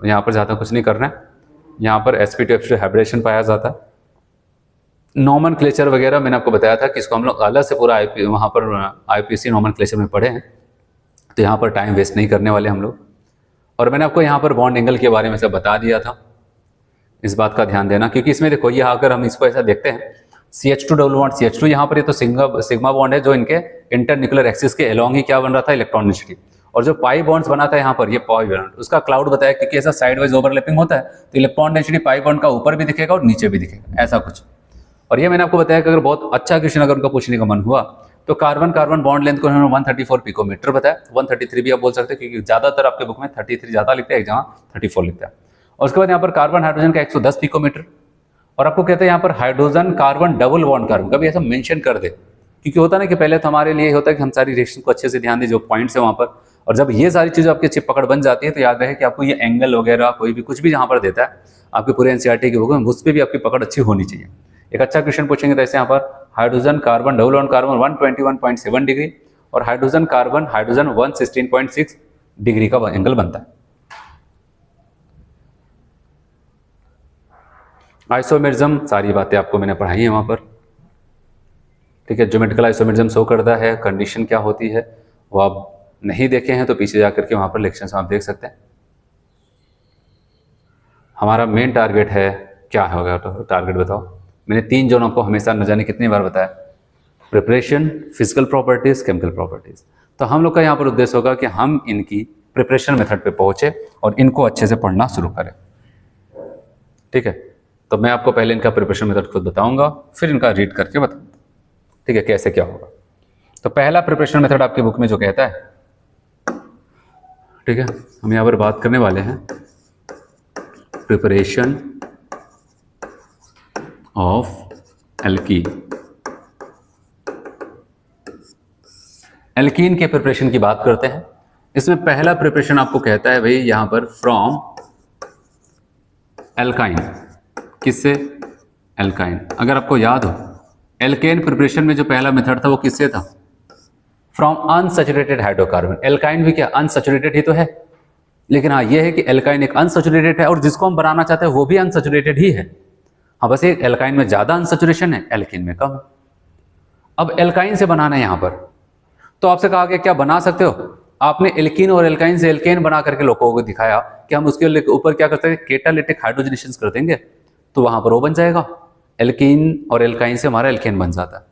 यहाँ पर ज्यादा कुछ नहीं करना है। यहाँ पर sp2h2 हाइब्रिडेशन पाया जाता है, नॉमनक्लेचर वगैरह मैंने आपको बताया था कि इसको हम लोग अलग से पूरा वहाँ पर IPC नॉमनक्लेचर में पढ़े हैं, तो यहाँ पर टाइम वेस्ट नहीं करने वाले हम लोग। और मैंने आपको यहाँ पर बॉन्ड एंगल के बारे में सब बता दिया था, इस बात का ध्यान देना, क्योंकि इसमें देखो ये अगर हम इसको ऐसा देखते हैं CH2 डबल बॉन्ड CH2, यहाँ पर ये तो सिग्मा बॉन्ड है जो इनके इंटरन्यूक्लियर एक्सिस के अलोंग ही क्या बन रहा था, इलेक्ट्रॉन डेंसिटी, और जो पाई बॉन्ड्स बनाता है यहाँ पर ये पाई बॉन्ड, उसका क्लाउड बताया क्योंकि ऐसा साइड वाइज ओवरलैपिंग होता है तो इलेक्ट्रॉन डेंसिटी पाई बॉन्ड का ऊपर भी दिखेगा और नीचे भी दिखेगा, ऐसा कुछ। और ये मैंने आपको बताया कि अगर बहुत अच्छा क्वेश्चन अगर उनका पूछने का मन हुआ तो कार्बन कार्बन बॉन्ड लेंथ को उन्होंने 134 पिकोमीटर बताया, 133 भी आप बोल सकते हैं क्योंकि ज्यादातर आपके बुक में 33 ज्यादा लिखते हैं, एक जहाँ 34 लिखता है। और उसके बाद यहाँ पर कार्बन हाइड्रोजन का 110 पिकोमीटर, और आपको कहते हैं यहाँ पर hydrogen carbon double bond carbon कभी ऐसा मेंशन कर दे, क्योंकि होता ना कि पहले तो हमारे लिए होता है कि हम सारी रिएक्शन को अच्छे से ध्यान दें जो पॉइंट्स है वहाँ पर, और जब ये सारी चीज़ें आपकी अच्छी पकड़ बन जाती है तो याद रहे कि आपको ये एंगल वगैरह कोई भी कुछ भी जहाँ पर देता है आपके पूरे एनसीईआरटी की बुक में उस पर भी आपकी पकड़ अच्छी होनी चाहिए। एक अच्छा क्वेश्चन पूछेंगे तो ऐसे यहाँ पर hydrogen carbon double bond carbon 121.7 degree और हाइड्रोजन कार्बन हाइड्रोजन 116.6 डिग्री का एंगल बनता है। आइसोमेरिज्म सारी बातें आपको मैंने पढ़ाई है वहाँ पर, ठीक है। ज्योमेट्रिकल आइसोमेरिज्म शो करता है, कंडीशन क्या होती है वो आप नहीं देखे हैं तो पीछे जाकर के वहाँ पर लेक्चर्स में आप देख सकते हैं। हमारा मेन टारगेट है, क्या होगा टारगेट बताओ? मैंने 3 जोन आपको हमेशा न जाने कितनी बार बताया, preparation, physical properties, chemical properties. तो हम लोग का यहाँ पर उद्देश्य होगा कि हम इनकी प्रिपरेशन मेथड पे पहुंचे और इनको अच्छे से पढ़ना शुरू करें, ठीक है। तो मैं आपको पहले इनका प्रिपरेशन मेथड खुद बताऊंगा, फिर इनका रीड करके बताऊंगा, ठीक है, कैसे क्या होगा। तो पहला प्रिपरेशन मेथड आपकी बुक में जो कहता है, ठीक है, हम यहाँ पर बात करने वाले हैं प्रिपरेशन ऑफ एल्कीन। एल्कीन के प्रिपरेशन की बात करते हैं। इसमें पहला प्रिपरेशन आपको कहता है भाई यहां पर फ्रॉम एल्काइन, किससे? एल्काइन। अगर आपको याद हो एल्केन प्रिपरेशन में जो पहला मेथड था वो किससे था? From unsaturated hydrocarbon. एल्काइन भी क्या अनसैचुरेटेड ही तो है, लेकिन हाँ ये है कि एल्काइन एक अनसैचुरेटेड है और जिसको हम बनाना चाहते हैं वो भी अनसैचुरेटेड ही है। हाँ बस एक एल्काइन में ज्यादा अनसैचुरेशन है, एल्कीन में कम। अब एल्काइन से बनाना है यहां पर, तो आपसे कहा कि क्या बना सकते हो? आपने एल्कीन और एल्काइन से एल्केन बना करके लोगों को दिखाया कि हम उसके ऊपर क्या करते हैं, कैटालिटिक हाइड्रोजनेशन कर देंगे तो वहां पर वो बन जाएगा, एल्कीन और एल्काइन से हमारा एल्केन बन जाता है।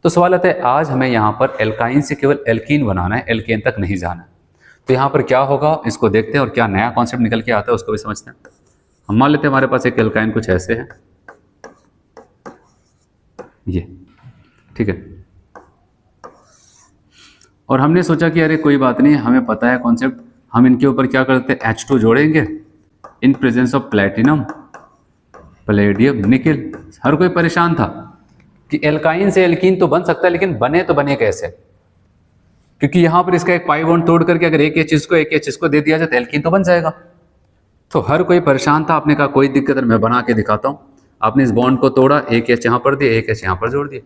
तो सवाल आता है आज हमें यहाँ पर एल्काइन से केवल एल्कीन बनाना है, एल्केन तक नहीं जाना। तो यहाँ पर क्या होगा इसको देखते हैं और क्या नया कॉन्सेप्ट निकल के आता है उसको भी समझते हैं। हम मान लेते हैं हमारे पास एक एल्काइन कुछ ऐसे है, ये ठीक है, और हमने सोचा कि अरे कोई बात नहीं, हमें पता है कॉन्सेप्ट, हम इनके ऊपर क्या करते हैं H2 जोड़ेंगे in presence of platinum, palladium, nickel. हर कोई परेशान था कि एल्काइन से एल्कीन तो बन सकता है लेकिन बने तो बने कैसे, क्योंकि यहां पर इसका एक पाई बॉन्ड तोड़ करके अगर एक एच को दे दिया जाए तो एल्कीन तो बन जाएगा। तो हर कोई परेशान था, आपने कहा कोई दिक्कत नहीं, मैं बना के दिखाता हूं। आपने इस बॉन्ड को तोड़ा, एक एच यहां पर दिया, एक एच यहां पर जोड़ दिया,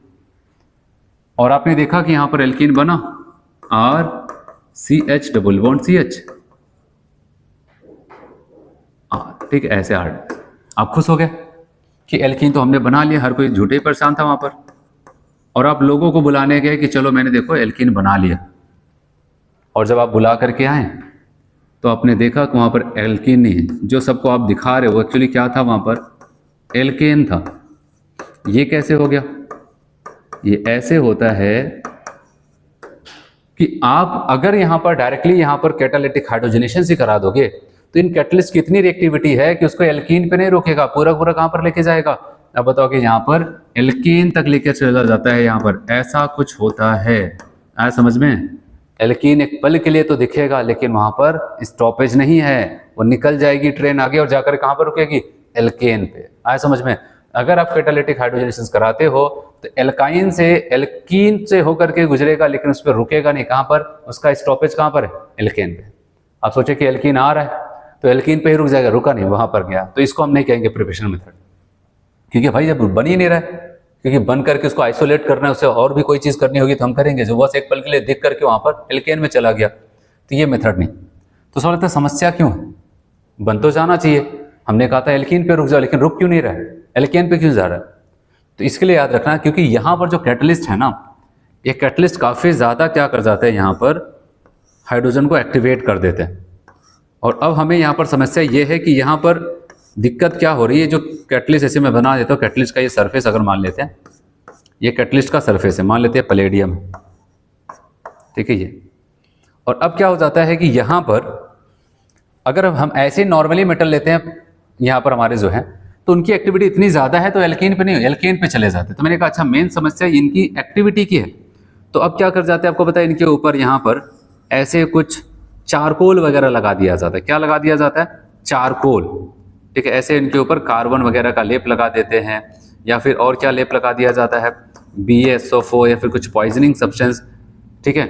और आपने देखा कि यहां पर एल्कीन बना RCH डबल बॉन्ड CH, ठीक है, ऐसे हार्ड। आप खुश हो गए कि एल्कीन तो हमने बना लिया, हर कोई झूठे ही परेशान था वहां पर, और आप लोगों को बुलाने गए कि चलो मैंने देखो एल्कीन बना लिया। और जब आप बुला करके आए तो आपने देखा कि वहां पर एल्कीन नहीं है, जो सबको आप दिखा रहे हो एक्चुअली क्या था, वहां पर एल्केन था। ये कैसे हो गया? ये ऐसे होता है कि आप अगर यहां पर डायरेक्टली यहां पर कैटालिटिक हाइड्रोजनेशन से करा दोगे तो इन कैटलिस्ट की इतनी रिएक्टिविटी है कि उसको एल्कीन पे नहीं रोकेगा, पूरा पूरा कहां पर लेके जाएगा? अब बताओ कि यहां पर एल्कीन तक लेके चला जाता है, यहां पर ऐसा कुछ होता है। आया समझ में? एल्कीन एक पल के लिए तो दिखेगा लेकिन वहां पर स्टॉपेज नहीं है, वो निकल जाएगी ट्रेन आगे और जाकर कहां पर रुकेगी? एल्केन पे। आया समझ में? अगर आप कैटालिटिक हाइड्रोजनेशन कराते हो तो एल्काइन से एल्कीन से होकर के गुजरेगा लेकिन उस पर रुकेगा नहीं। कहां पर? उसका स्टॉपेज कहां पर है? एल्केन पे। आप सोचे कि एल्कीन आ रहा है तो एल्कीन पे ही रुक जाएगा, रुका नहीं, वहां पर गया। तो इसको हम नहीं कहेंगे प्रिपरेशन मेथड, क्योंकि भाई जब बन ही नहीं रहा है, क्योंकि बन करके उसको आइसोलेट करना है, उससे और भी कोई चीज करनी होगी तो हम करेंगे, जो बस एक पल के लिए दिख करके वहां पर एल्केन में चला गया तो ये मेथड नहीं। तो सवाल आता है समस्या क्यों है? बन तो जाना चाहिए, हमने कहा था एल्कीन पे रुक जाओ, लेकिन रुक क्यों नहीं रहा है, एल्केन पे क्यों जा रहा है? तो इसके लिए याद रखना, क्योंकि यहां पर जो कैटलिस्ट है ना, ये कैटलिस्ट काफी ज्यादा क्या कर जाते हैं, यहां पर हाइड्रोजन को एक्टिवेट कर देते हैं। और अब हमें यहाँ पर समस्या ये है कि यहाँ पर दिक्कत क्या हो रही है, जो कैटलिस्ट ऐसे मैं बना देता हूँ, कैटलिस्ट का ये सरफेस अगर मान लेते हैं, ये कैटलिस्ट का सरफेस है, मान लेते हैं पैलेडियम, ठीक है ये, और अब क्या हो जाता है कि यहाँ पर अगर हम ऐसे नॉर्मली मेटल लेते हैं यहाँ पर हमारे जो है, तो उनकी एक्टिविटी इतनी ज़्यादा है तो एल्केन पे नहीं, एल्केन पे चले जाते हैं। तो मैंने कहा अच्छा मेन समस्या इनकी एक्टिविटी की है। तो अब क्या कर जाते हैं, आपको पता है इनके ऊपर यहाँ पर ऐसे कुछ चारकोल वगैरह लगा दिया जाता है। क्या लगा दिया जाता है? चारकोल। ठीक है, ऐसे इनके ऊपर कार्बन वगैरह का लेप लगा देते हैं, या फिर और क्या लेप लगा दिया जाता है, BaSO4 या फिर कुछ पॉइजनिंग सब्सटेंस, ठीक है,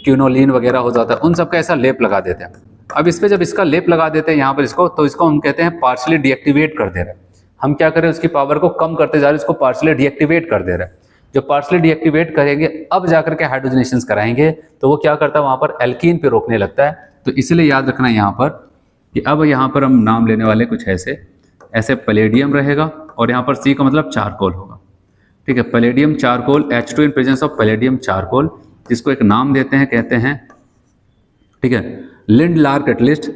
क्यूनोलिन वगैरह हो जाता है, उन सबका ऐसा लेप लगा देते हैं। अब इस पे जब इसका लेप लगा देते हैं यहाँ पर इसको, तो इसको हम कहते हैं पार्शियली डीएक्टिवेट कर दे रहे हैं। हम क्या करें, उसकी पावर को कम करते जा रहे हैं, इसको पार्शियली डीएक्टिवेट कर दे रहे हैं। जो पार्शियली डीएक्टिवेट करेंगे अब जाकर के हाइड्रोजनेशन कराएंगे, तो वो क्या करता है, वहां पर एल्कीन पे रोकने लगता है। तो इसलिए याद रखना यहाँ पर कि अब यहाँ पर हम नाम लेने वाले कुछ ऐसे पैलेडियम रहेगा, और यहाँ पर C का मतलब चारकोल होगा। ठीक है, palladium charcoal, H2 in presence of palladium charcoal, जिसको एक नाम देते हैं, कहते हैं, ठीक है, लिंडलार कैटलिस्ट।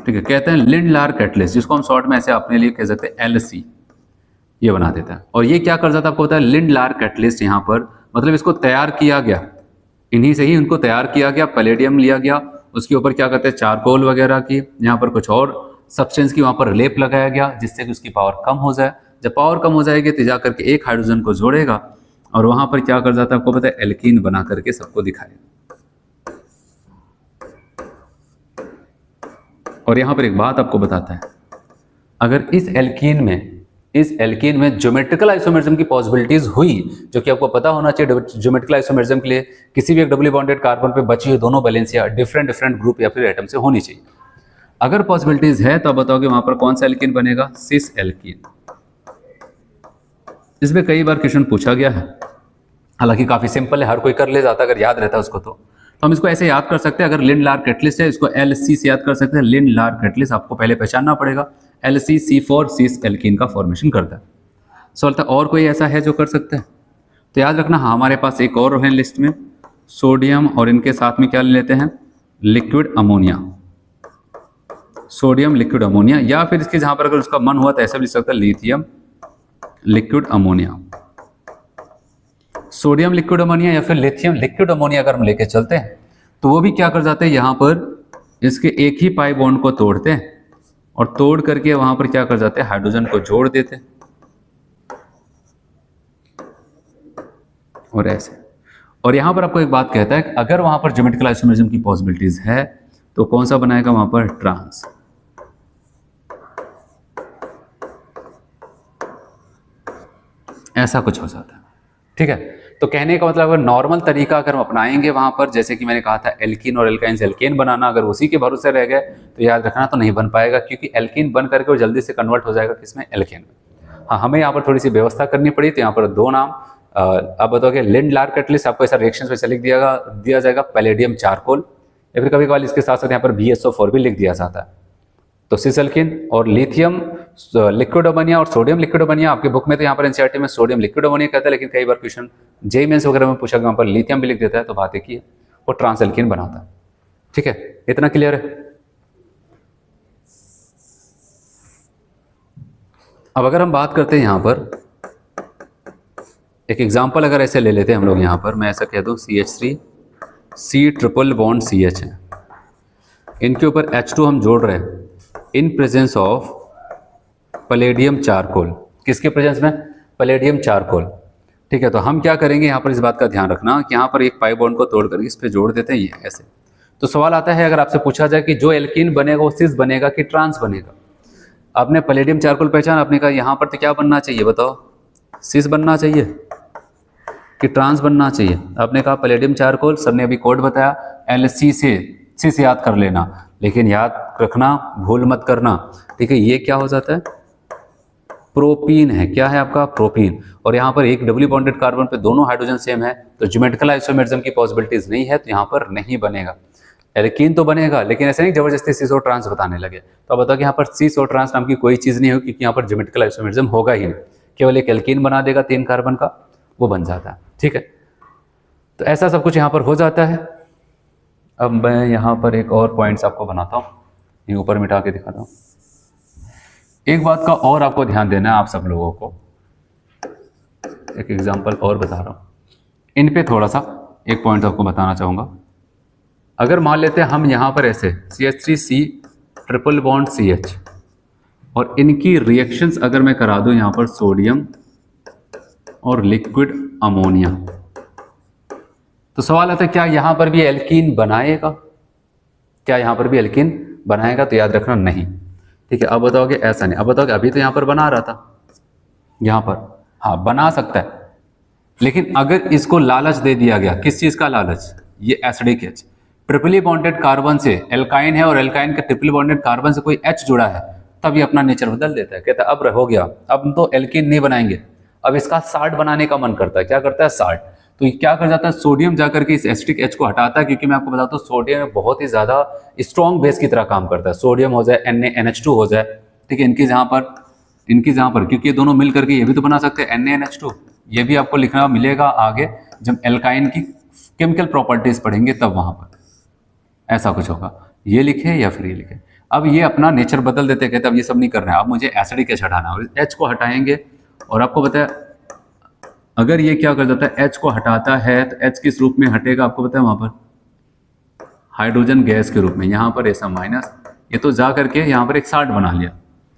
ठीक है, कहते हैं लिंडलार कैटलिस्ट, जिसको हम शॉर्ट में ऐसे अपने लिए कह सकते हैं LC, ये बना देता है। और ये क्या कर जाता है, आपको पता है लिंडलार कैटलिस्ट यहाँ पर मतलब इसको तैयार किया गया, इन्हीं से ही उनको तैयार किया गया, पैलेडियम लिया गया, उसके ऊपर क्या करते हैं चारकोल वगैरह की, यहाँ पर कुछ और सब्सटेंस की वहाँ पर लेप लगाया गया, जिससे कि उसकी पावर कम हो जाए। जब पावर कम हो जाएगी तो जाकर के एक हाइड्रोजन को जोड़ेगा और वहाँ पर क्या कर जाता है, आपको पता है एल्कीन बना करके सबको दिखाएगा। और यहाँ पर एक बात आपको बताता है, अगर इस एल्कीन में ज्योमेट्रिकल आइसोमेरिज्म की पॉसिबिलिटीज हुई, जो कि आपको पता होना चाहिए ज्योमेट्रिकल आइसोमेरिज्म के लिए किसी भी एक डबली बॉन्डेड कार्बन पे बची हुई दोनों वैलेंसिया डिफरेंट ग्रुप या फिर एटम से होनी चाहिए। अगर पॉसिबिलिटीज है तो आप बताओगे वहां पर कौन सा एल्कीन बनेगा, सिस एल्कीन। इसमें कई बार क्वेश्चन पूछा गया है, हालांकि काफी सिंपल है, हर कोई कर ले जाता अगर याद रहता है उसको। तो हम इसको ऐसे याद कर सकते हैं, अगर लिंडलार कैटलिस्ट है इसको LC से याद कर सकते हैं। लिंडलार कैटलिस्ट आपको पहले पहचानना पड़ेगा, LC-C4 सिस एल्कीन का फॉर्मेशन करता है। सवाल था और कोई ऐसा है जो कर सकते हैं, तो याद रखना हाँ, हमारे पास एक और है लिस्ट में, सोडियम, और इनके साथ में क्या ले लेते हैं, liquid ammonia, sodium liquid ammonia, या फिर इसके जहां पर अगर उसका मन हुआ तो ऐसा भी लिख सकता है lithium liquid ammonia, sodium liquid ammonia या फिर लिथियम लिक्विड अमोनिया अगर हम लेके चलते हैं तो वो भी क्या कर जाते हैं, यहाँ पर इसके एक ही पाई बॉन्ड को तोड़ते हैं और तोड़ करके वहां पर क्या कर जाते हैं, हाइड्रोजन को जोड़ देते हैं और ऐसे। और यहां पर आपको एक बात कहता है कि अगर वहां पर ज्योमेट्रिकल आइसोमेरिज्म की पॉसिबिलिटीज है तो कौन सा बनाएगा वहां पर, ट्रांस। ऐसा कुछ हो जाता है। ठीक है, तो कहने का मतलब अगर नॉर्मल तरीका अगर हम अपनाएंगे वहां पर, जैसे कि मैंने कहा था एल्कीन और एल्काइन से एल्केन बनाना, अगर उसी के भरोसे रह गए तो याद रखना तो नहीं बन पाएगा, क्योंकि एल्कीन बन करके वो जल्दी से कन्वर्ट हो जाएगा किसमें, एल्केन में। हाँ, हमें यहाँ पर थोड़ी सी व्यवस्था करनी पड़ी, तो यहाँ पर दो नाम अब बताओगे, लिंडलार कैटलिस्ट आपको ऐसा रिएक्शन में लिख दिया जाएगा पैलेडियम चारकोल, या फिर कभी कभार इसके साथ साथ यहाँ पर BaSO4 भी लिख दिया जाता है। तो सिस एल्कीन और लिथियम लिक्विड अमोनिया और सोडियम लिक्विड अमोनिया, आपके बुक में तो यहाँ पर एनसीईआरटी में सोडियम लिक्विड अमोनिया कहता है, लेकिन कई बार क्वेश्चन जेईई मेंस वगैरह में पूछा, वहाँ पर लिथियम भी लिख देता है, तो बात एक ही है, वो ट्रांस एल्कीन बनाता है। ठीक है, इतना क्लियर है। अब अगर हम बात करते हैं यहाँ पर एक एग्जाम्पल अगर ऐसे ले लेते हैं हम लोग, यहाँ पर मैं ऐसा कह दूँ CH3 C triple bond CH है, इनके ऊपर H2 हम जोड़ रहे हैं इन प्रेजेंस ऑफ पैलेडियम चारकोल। किसके प्रेजेंस में, पैलेडियम चारकोल। ठीक है, तो हम क्या करेंगे यहाँ पर, इस बात का ध्यान रखना कि यहाँ पर एक पाई बॉन्ड को तोड़कर इस पे जोड़ देते हैं, ये ऐसे। तो सवाल आता है, अगर आपसे पूछा जाए कि जो एल्कीन बनेगा वो सिस बनेगा कि ट्रांस बनेगा, आपने पैलेडियम चारकोल पहचान, आपने कहा यहाँ पर तो क्या बनना चाहिए, बताओ, सिस बनना चाहिए कि ट्रांस बनना चाहिए। आपने कहा पैलेडियम चारकोल, सर ने अभी कोड बताया LC से, सी से याद कर लेना, लेकिन याद रखना, भूल मत करना। ठीक है, ये क्या हो जाता है, प्रोपीन है। क्या है आपका, प्रोपीन। और यहाँ पर एक डबली बॉन्डेड कार्बन पे दोनों हाइड्रोजन सेम है, तो ज्योमेट्रिकल आइसोमेरिज्म की पॉसिबिलिटीज नहीं है, तो यहाँ पर नहीं बनेगा। एल्कीन तो बनेगा, लेकिन ऐसे नहीं जबरदस्ती सिस और ट्रांस बताने लगे। तो अब बताओ कि यहाँ पर सिस और ट्रांस नाम की कोई चीज नहीं होगी, क्योंकि यहाँ पर ज्योमेट्रिकल आइसोमेरिज्म होगा ही नहीं, केवल एक एल्कीन बना देगा 3 कार्बन का, वो बन जाता है। ठीक है, तो ऐसा सब कुछ यहाँ पर हो जाता है। अब मैं यहाँ पर एक और पॉइंट्स आपको बनाता हूँ, ये ऊपर मिटा के दिखाता हूँ। एक बात का और आपको ध्यान देना है आप सब लोगों को, एक एग्जांपल और बता रहा हूँ, इन पे थोड़ा सा एक पॉइंट आपको बताना चाहूँगा। अगर मान लेते हैं हम यहाँ पर ऐसे CH3C ट्रिपल बॉन्ड CH और इनकी रिएक्शंस अगर मैं करा दूँ यहाँ पर सोडियम और लिक्विड अमोनिया, तो सवाल आता है क्या यहाँ पर भी एल्कीन बनाएगा? क्या यहाँ पर भी एल्कीन बनाएगा? तो याद रखना नहीं। ठीक है, अब बताओगे ऐसा नहीं। अब बताओगे अभी तो यहाँ पर बना रहा था, यहाँ पर हाँ बना सकता है, लेकिन अगर इसको लालच दे दिया गया, किस चीज़ का लालच? ये एसिडिक H ट्रिपली बॉन्डेड कार्बन से, एल्काइन है और एल्काइन के ट्रिपली बॉन्डेड कार्बन से कोई H जुड़ा है, तब ये अपना नेचर बदल देता है। कहता है अब हो गया, अब तो एल्कीन नहीं बनाएंगे, अब इसका साल्ट बनाने का मन करता है। क्या करता है? साल्ट। तो ये क्या कर जाता है? सोडियम जाकर के इस एसिडिक H को हटाता है, क्योंकि मैं आपको बताता हूँ सोडियम बहुत ही ज़्यादा स्ट्रॉन्ग बेस की तरह काम करता है। सोडियम हो जाए NaNH2 हो जाए, ठीक है, इनकी जहाँ पर क्योंकि ये दोनों मिल करके ये भी तो बना सकते हैं NaNH2। ये भी आपको लिखना मिलेगा आगे जब एल्काइन की केमिकल प्रॉपर्टीज पढ़ेंगे, तब वहां पर ऐसा कुछ होगा। ये लिखे या फिर ये लिखे। अब ये अपना नेचर बदल देते, कहते अब ये सब नहीं करना है, अब मुझे एसिडिक H हटाना है, और H को हटाएंगे। और आपको पता है अगर ये क्या कर देता है, H को हटाता है तो H किस रूप में हटेगा? आपको पता है वहां पर हाइड्रोजन गैस के रूप में। यहाँ पर ऐसा माइनस, ये तो जा करके यहाँ पर एक साल्ट बना लिया,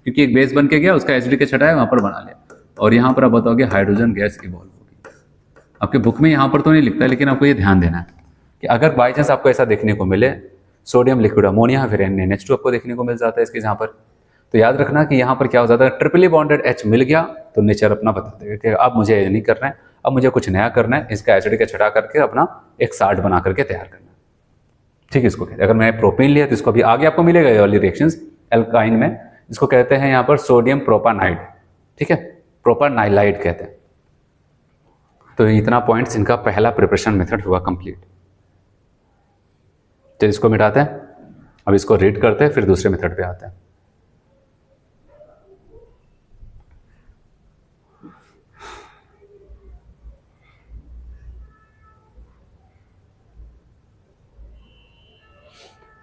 क्योंकि एक बेस बन के गया, उसका एसिडिक H हटाया, वहां पर बना लिया। और यहाँ पर आप बताओगे हाइड्रोजन गैस इवॉल्व होगी। आपके बुक में यहाँ पर तो नहीं लिखता, लेकिन आपको ये ध्यान देना है कि अगर बाई चांस आपको ऐसा देखने को मिले, सोडियम लिक्विड अमोनिया फिर NaNH2 आपको देखने को मिल जाता है इसके यहाँ पर, तो याद रखना कि यहाँ पर क्या हो जाता है, ट्रिपली बॉन्डेड H मिल गया तो नेचर अपना बता देगा कि अब मुझे ये नहीं करना है, अब मुझे कुछ नया करना है, इसका एसिडिक H हटा करके अपना एक साल्ट बना करके तैयार करना है। ठीक है, इसको कहते हैं, अगर मैं प्रोपेन लिया तो इसको भी आगे आपको मिलेगा ये वाली रिएक्शंस एल्काइन में, इसको कहते हैं यहाँ पर सोडियम प्रोपानाइड। ठीक है, प्रोपानाइलाइड कहते हैं। तो इतना पॉइंट्स इनका पहला प्रिपरेशन मेथड हुआ कंप्लीट। तो इसको मिटाते हैं, अब इसको रीड करते हैं, फिर दूसरे मेथड पे आते हैं।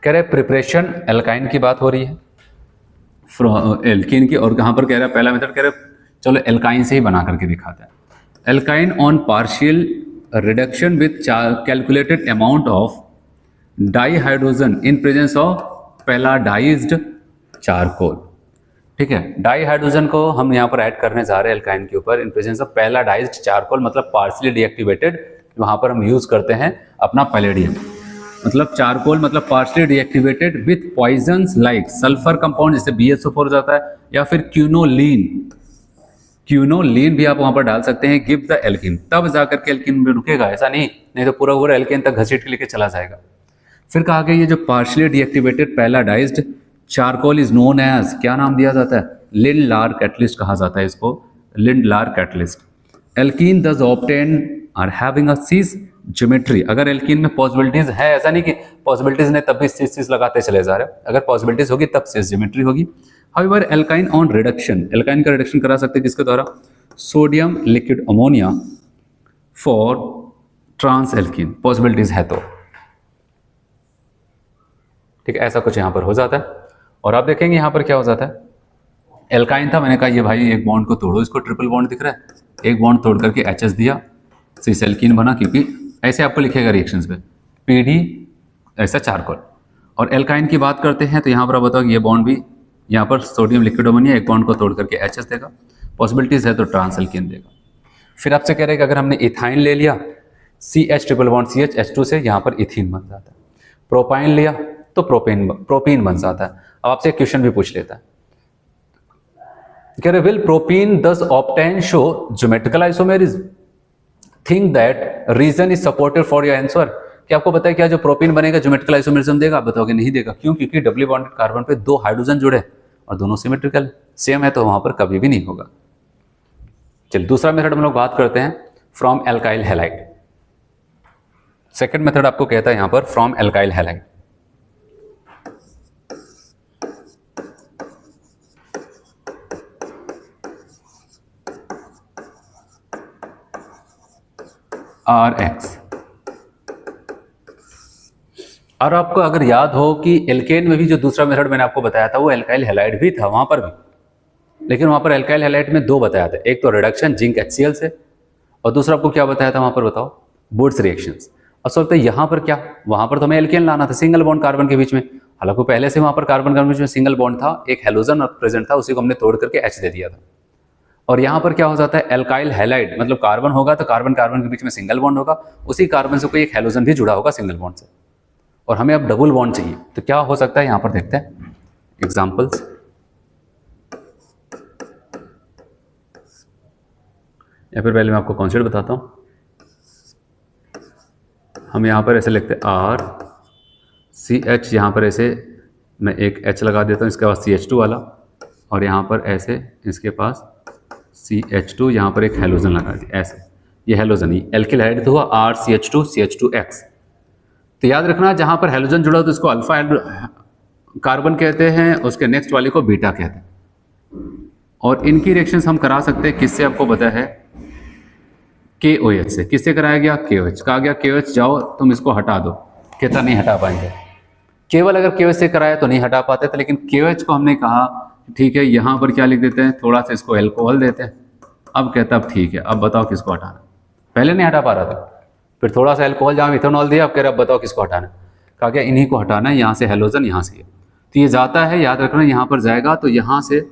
कह रहे प्रिपरेशन एल्काइन की बात हो रही है, एल्कीन की, और कहां पर कह रहा है पहला मेथड, कह रहे चलो एल्काइन से ही बना करके दिखाते हैं। Alkyne on partial reduction with calculated amount of dihydrogen in presence of palladised charcoal. ठीक है, डाईहाइड्रोजन को हम यहाँ पर ऐड करने जा रहे हैं एल्काइन के ऊपर इन प्रेजेंस ऑफ पैलाडाइज्ड चारकोल, मतलब पार्शियली डीएक्टिवेटेड। वहां पर हम यूज करते हैं अपना पैलेडियम, मतलब चारकोल मतलब partially deactivated with poisons like sulphur compound, जैसे BSO4 हो जाता है, या फिर क्यूनोलीन भी आप वहां पर डाल सकते हैं। गिव द एल्कीन, तब जाकर के एल्कीन में रुकेगा, ऐसा नहीं तो पूरा पूरा एल्कीन तक घसीट के लेके चला जाएगा। फिर कहा गया ये जो partially deactivated palladized charcoal is known as, क्या नाम दिया जाता है? लिंड-लार कैटलिस्ट कहा जाता है इसको, Lindlar catalyst. Alkene thus obtain are having a cis geometry. अगर एल्कीन में पॉसिबिलिटीज है, ऐसा नहीं कि पॉसिबिलिटीज ने तब भी सिस लगाते चले जा रहे हैं, अगर पॉसिबिलिटीज होगी तब सिस ज्योमेट्री होगी। However alkyne on reduction, alkyne का रिडक्शन करा सकते हैं किसके द्वारा? Sodium liquid ammonia for trans alkene, possibilities है तो। ठीक है, ऐसा कुछ यहां पर हो जाता है। और आप देखेंगे यहां पर क्या हो जाता है, एल्काइन था, मैंने कहा ये भाई एक बॉन्ड को तोड़ो, इसको ट्रिपल बॉन्ड दिख रहा है, एक बॉन्ड तोड़ करके HS दिया, सिस एल्कीन बना, क्योंकि ऐसे आपको लिखेगा रिएक्शंस पे PD ऐसा चारकोल। और एल्काइन की बात करते हैं तो यहाँ पर आप बताओ ये बॉन्ड भी यहाँ पर सोडियम लिक्विड अमोनिया एक बॉन्ड को तोड़ करके HS देगा, पॉसिबिलिटीज है तो ट्रांस एल्कीन देगा। फिर आपसे कह रहे हैं कि अगर हमने इथाइन ले लिया, CH triple bond CH H2 से यहाँ पर इथीन बन जाता है। प्रोपाइन लिया तो प्रोपीन बन जाता है। अब आपसे एक क्वेश्चन भी पूछ लेता है, कह रहे will propene thus obtain show geometrical isomerism, think that reason is supported for your answer. क्या आपको पता है क्या जो प्रोपीन बनेगा ज्योमेट्रिकल आइसोमेरिज्म देगा? आप बताओगे नहीं देगा। क्यों? क्योंकि डबली बॉन्डेड कार्बन पे 2 हाइड्रोजन जुड़े और दोनों सिमेट्रिकल सेम है, तो वहां पर कभी भी नहीं होगा। चलिए दूसरा मेथड हम लोग बात करते हैं from alkyl halide. Second method आपको कहता है यहां पर फ्रॉम एल्काइल हैलाइड। RX। और आपको अगर याद हो कि एल्केन में भी जो दूसरा मेथड मैंने आपको बताया था वो एल्काइल हैलाइड भी था वहां पर भी, लेकिन वहां पर एल्काइल हैलाइड में 2 बताया था, एक तो रिडक्शन जिंक HCl से और दूसरा आपको क्या बताया था वहां पर, बताओ, वुड्स रिएक्शंस। अब सोचते हैं यहाँ पर क्या, वहां पर तो हमें एल्केन लाना था, सिंगल बॉन्ड कार्बन के बीच में, हालांकि पहले से वहां पर कार्बन कार्बन के बीच में सिंगल बॉन्ड था, एक हेलोजन प्रेजेंट था, उसी को हमने तोड़ करके H दे दिया था। और यहाँ पर क्या हो जाता है, एल्काइल हैलाइड, मतलब कार्बन होगा तो कार्बन कार्बन के बीच में सिंगल बॉन्ड होगा, उसी कार्बन से कोई एक हेलोजन भी जुड़ा होगा सिंगल बॉन्ड से, और हमें अब डबल बॉन्ड चाहिए। तो क्या हो सकता है, यहाँ पर देखते हैं एग्जाम्पल्स। या फिर पहले मैं आपको कॉन्सेप्ट बताता हूँ। हम यहाँ पर ऐसे लिखते हैं RCH, यहाँ पर ऐसे मैं एक H लगा देता हूँ, इसके पास CH2 वाला, और यहाँ पर ऐसे इसके पास CH2, यहाँ पर एक हेलोजन लगा दिया ऐसे, ये हेलोजन, ये एल्किल हाइड तो हुआ RCH2 CH2X। तो याद रखना जहाँ पर हेलोजन जुड़ा हो तो इसको अल्फा कार्बन कहते हैं, उसके नेक्स्ट वाले को बीटा कहते हैं। और इनकी रिएक्शंस हम करा सकते हैं किससे, आपको पता है, KOH से। किससे कराया गया, KOH। कहा गया KOH जाओ तुम इसको हटा दो, कहता नहीं हटा पाएंगे। केवल अगर KOH से कराया तो नहीं हटा पाते थे, लेकिन KOH को हमने कहा ठीक है, यहाँ पर क्या लिख देते हैं, थोड़ा सा इसको एल्कोहल देते हैं। अब कहता अब ठीक है, अब बताओ किसको हटाना। पहले नहीं हटा पा रहा था, फिर थोड़ा सा एल्कोहल जहाँ इथेनॉल दिया, अब कह रहे अब बताओ किसको हटाना। कहा गया इन्हीं को हटाना है, यहाँ से हेलोजन, यहाँ से। तो ये जाता है, याद रखना यहाँ पर जाएगा तो यहाँ से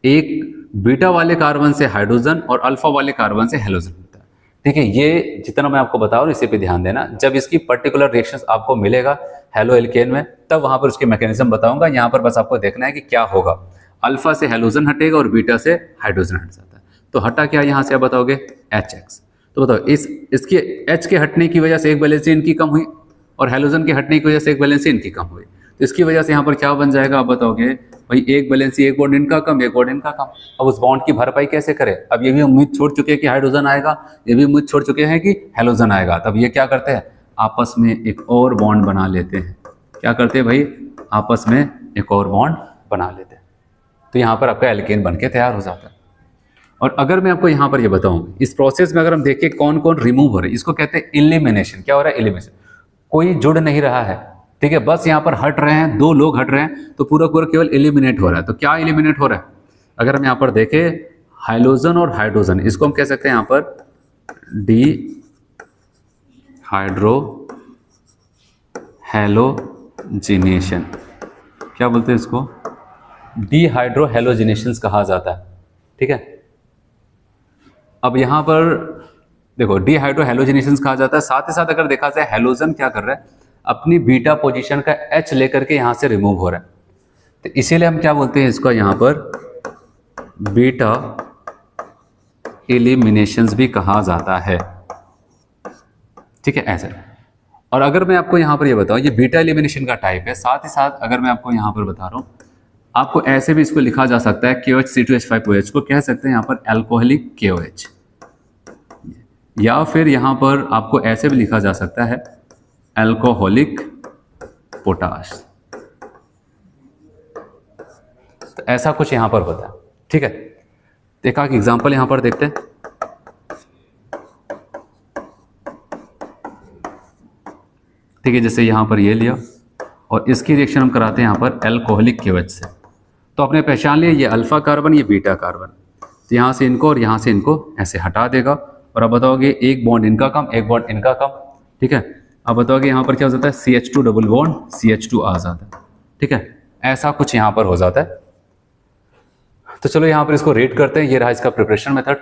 एक बीटा वाले कार्बन से हाइड्रोजन और अल्फा वाले कार्बन से हेलोजन होता है। ठीक है, ये जितना मैं आपको बता रहा हूँ इसी पे ध्यान देना। जब इसकी पर्टिकुलर रिएक्शंस आपको मिलेगा हेलो एल्केन में, तब वहां पर उसके मैकेनिज्म बताऊंगा। यहाँ पर बस आपको देखना है कि क्या होगा, अल्फा से हेलोजन हटेगा और बीटा से हाइड्रोजन हट जाता है। तो हटा क्या यहाँ से, आप बताओगे HX। तो बताओ इसके H के हटने की वजह से एक वैलेंसी इनकी कम हुई, और हेलोजन के हटने की वजह से एक वैलेंसी इनकी कम हुई। तो इसकी वजह से यहाँ पर क्या बन जाएगा, आप बताओगे भाई एक वैलेंसी, एक बॉन्ड इनका कम, एक बॉन्ड इनका कम। अब उस बॉन्ड की भरपाई कैसे करें, अब ये भी उम्मीद छोड़ चुके हैं कि हाइड्रोजन आएगा, ये भी उम्मीद छोड़ चुके हैं कि हेलोजन आएगा। तब ये क्या करते हैं, आपस में एक और बॉन्ड बना लेते हैं। क्या करते हैं भाई, आपस में एक और बॉन्ड बना लेते हैं। तो यहाँ पर आपका एल्केन बन के तैयार हो जाता है। और अगर मैं आपको यहाँ पर ये बताऊँ, इस प्रोसेस में अगर हम देखें कौन कौन रिमूव हो रहे हैं, इसको कहते हैं एलिमिनेशन। क्या हो रहा है, एलिमिनेशन। कोई जुड़ नहीं रहा है, ठीक है, बस यहाँ पर हट रहे हैं, दो लोग हट रहे हैं, तो पूरा पूरा केवल एलिमिनेट हो रहा है। तो क्या एलिमिनेट हो रहा है, अगर हम यहाँ पर देखें हाइड्रोजन और हाइड्रोजन, इसको हम कह सकते हैं यहाँ पर डी हाइड्रो हेलोजिनेशन। क्या बोलते हैं इसको, डी हाइड्रो हेलोजिनेशन कहा जाता है। ठीक है, अब यहाँ पर देखो डी हाइड्रो हेलोजिनेशन कहा जाता है। साथ ही साथ अगर देखा जाए हेलोजन क्या कर रहा है, अपनी बीटा पोजीशन का H लेकर के यहाँ से रिमूव हो रहा है। तो इसीलिए हम क्या बोलते हैं इसको, यहाँ पर बीटा एलिमिनेशंस भी कहा जाता है। ठीक है, ऐसे। और अगर मैं आपको यहाँ पर ये बताऊँ, ये बीटा एलिमिनेशन का टाइप है। साथ ही साथ अगर मैं आपको यहाँ पर बता रहा हूँ, आपको ऐसे भी इसको लिखा जा सकता है KOH को कह सकते हैं यहाँ पर एल्कोहलिक KOH, या फिर यहाँ पर आपको ऐसे भी लिखा जा सकता है एल्कोहलिक पोटाश। तो ऐसा कुछ यहां पर होता है। ठीक है, एक आध एग्जांपल यहां पर देखते हैं। ठीक है, जैसे यहां पर ये लिया और इसकी रिएक्शन हम कराते हैं यहां पर एल्कोहलिक KOH से। तो आपने पहचान लिया ये अल्फा कार्बन, ये बीटा कार्बन। तो यहां से इनको और यहां से इनको ऐसे हटा देगा, और अब बताओगे एक बॉन्ड इनका कम, एक बॉन्ड इनका कम। ठीक है, अब बताओगे यहाँ पर क्या हो जाता है, CH2 डबल बॉन्ड CH2 आ जाता है। ठीक है, ऐसा कुछ यहाँ पर हो जाता है। तो चलो यहाँ पर इसको रेट करते हैं। ये रहा इसका प्रिपरेशन मेथड।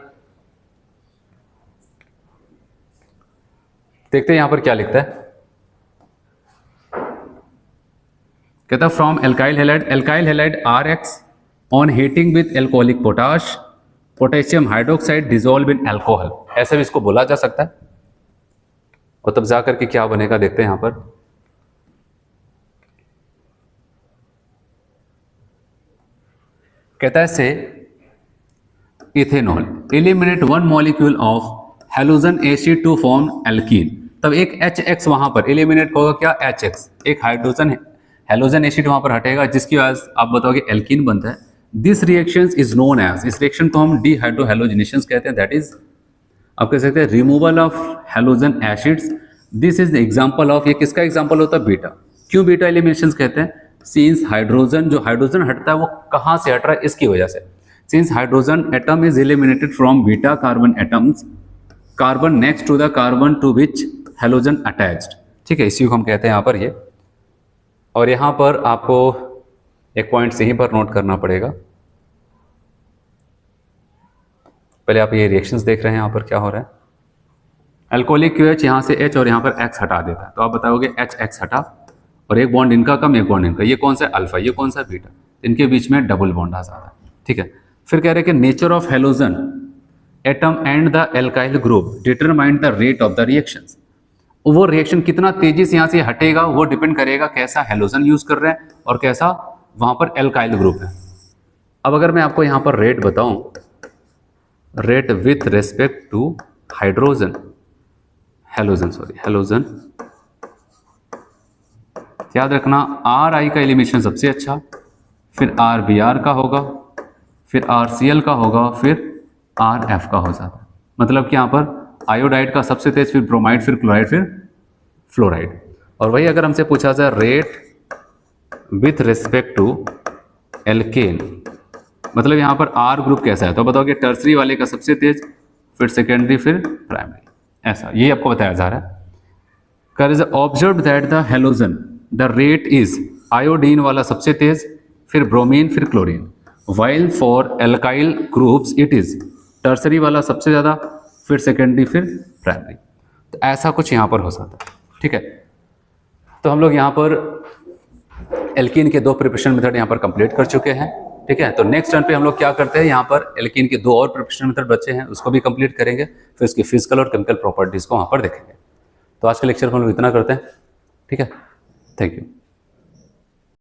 देखते हैं यहाँ पर क्या लिखता है। कहता है from alkyl halide RX on heating with alcoholic potash, potassium hydroxide dissolve in alcohol. ऐसे भी इसको बोला जा सकता है। और तब जाकर के क्या बनेगा देखते हैं यहां पर। कहता है से ethanol eliminate one molecule of halogen acid to form alkene. तब एक HX वहां पर एलिमिनेट होगा, क्या HX, एक हाइड्रोजन हेलोजन एसिड वहां पर हटेगा, जिसकी वजह से आप बताओगे एल्कीन बनता है। This reaction is known as, इस रिएक्शन को हम डी हाइड्रो हेलोजिनेशन कहते हैं। दैट इज आप कह सकते हैं removal of halogen acids. This is the example of, ये किसका एग्जांपल होता है, बीटा। क्यों बीटा एलिमिनेशन कहते हैं, सिंस हाइड्रोजन, जो हाइड्रोजन हटता है वो कहाँ से हट रहा है, इसकी वजह से। Since hydrogen atom is eliminated from beta carbon atoms, carbon next to the carbon to which halogen attached. ठीक है, इसी को हम कहते हैं यहाँ पर ये। और यहाँ पर आपको एक पॉइंट यहीं पर नोट करना पड़ेगा। पहले आप ये रिएक्शंस देख रहे हैं, यहाँ पर क्या हो रहा है, अल्कोहलिक QH यहाँ से H और यहाँ पर X हटा देता है, तो आप बताओगे HX हटा, और एक बॉन्ड इनका कम, एक बॉन्ड इनका, ये कौन सा अल्फा, ये कौन सा बीटा, इनके बीच में डबल बॉन्ड आ जाता है। ठीक है, फिर कह रहे हैं कि nature of halogen atom and the alkyl group determine the rate of the reactions. वो रिएक्शन कितना तेजी से यहाँ से हटेगा वो डिपेंड करेगा कैसा हैलोजन यूज कर रहे हैं और कैसा वहां पर एल्काइल ग्रुप है। अब अगर मैं आपको यहाँ पर रेट बताऊं, rate with respect to hydrogen, halogen, याद रखना RI का एलिमिनेशन सबसे अच्छा, फिर RBr का होगा, फिर RCl का होगा, फिर RF का हो जाता है। मतलब कि यहाँ पर आयोडाइड का सबसे तेज, फिर ब्रोमाइड, फिर क्लोराइड, फिर फ्लोराइड। और वही अगर हमसे पूछा जाए rate with respect to alkane, मतलब यहाँ पर R ग्रुप कैसा है, तो बताओगे टर्सरी वाले का सबसे तेज, फिर सेकेंडरी, फिर प्राइमरी, ऐसा ये आपको बताया जा रहा है। कर is observe that the halogen the rate is, iodine वाला सबसे तेज, फिर ब्रोमीन, फिर chlorine, while for alkyl groups it is tertiary वाला सबसे ज़्यादा, फिर सेकेंडरी, फिर प्राइमरी। तो ऐसा कुछ यहाँ पर हो सकता है। ठीक है, तो हम लोग यहाँ पर एल्कीन के 2 प्रिपरेशन मेथड यहाँ पर कंप्लीट कर चुके हैं। ठीक है, तो नेक्स्ट टर्न पे हम लोग क्या करते हैं, यहाँ पर एल्कीन के 2 और प्रिपरेशन मेथड बचे हैं, उसको भी कंप्लीट करेंगे, फिर उसकी फिजिकल और केमिकल प्रॉपर्टीज़ को वहाँ पर देखेंगे। तो आज के लेक्चर में हम लोग इतना करते हैं। ठीक है, थैंक यू।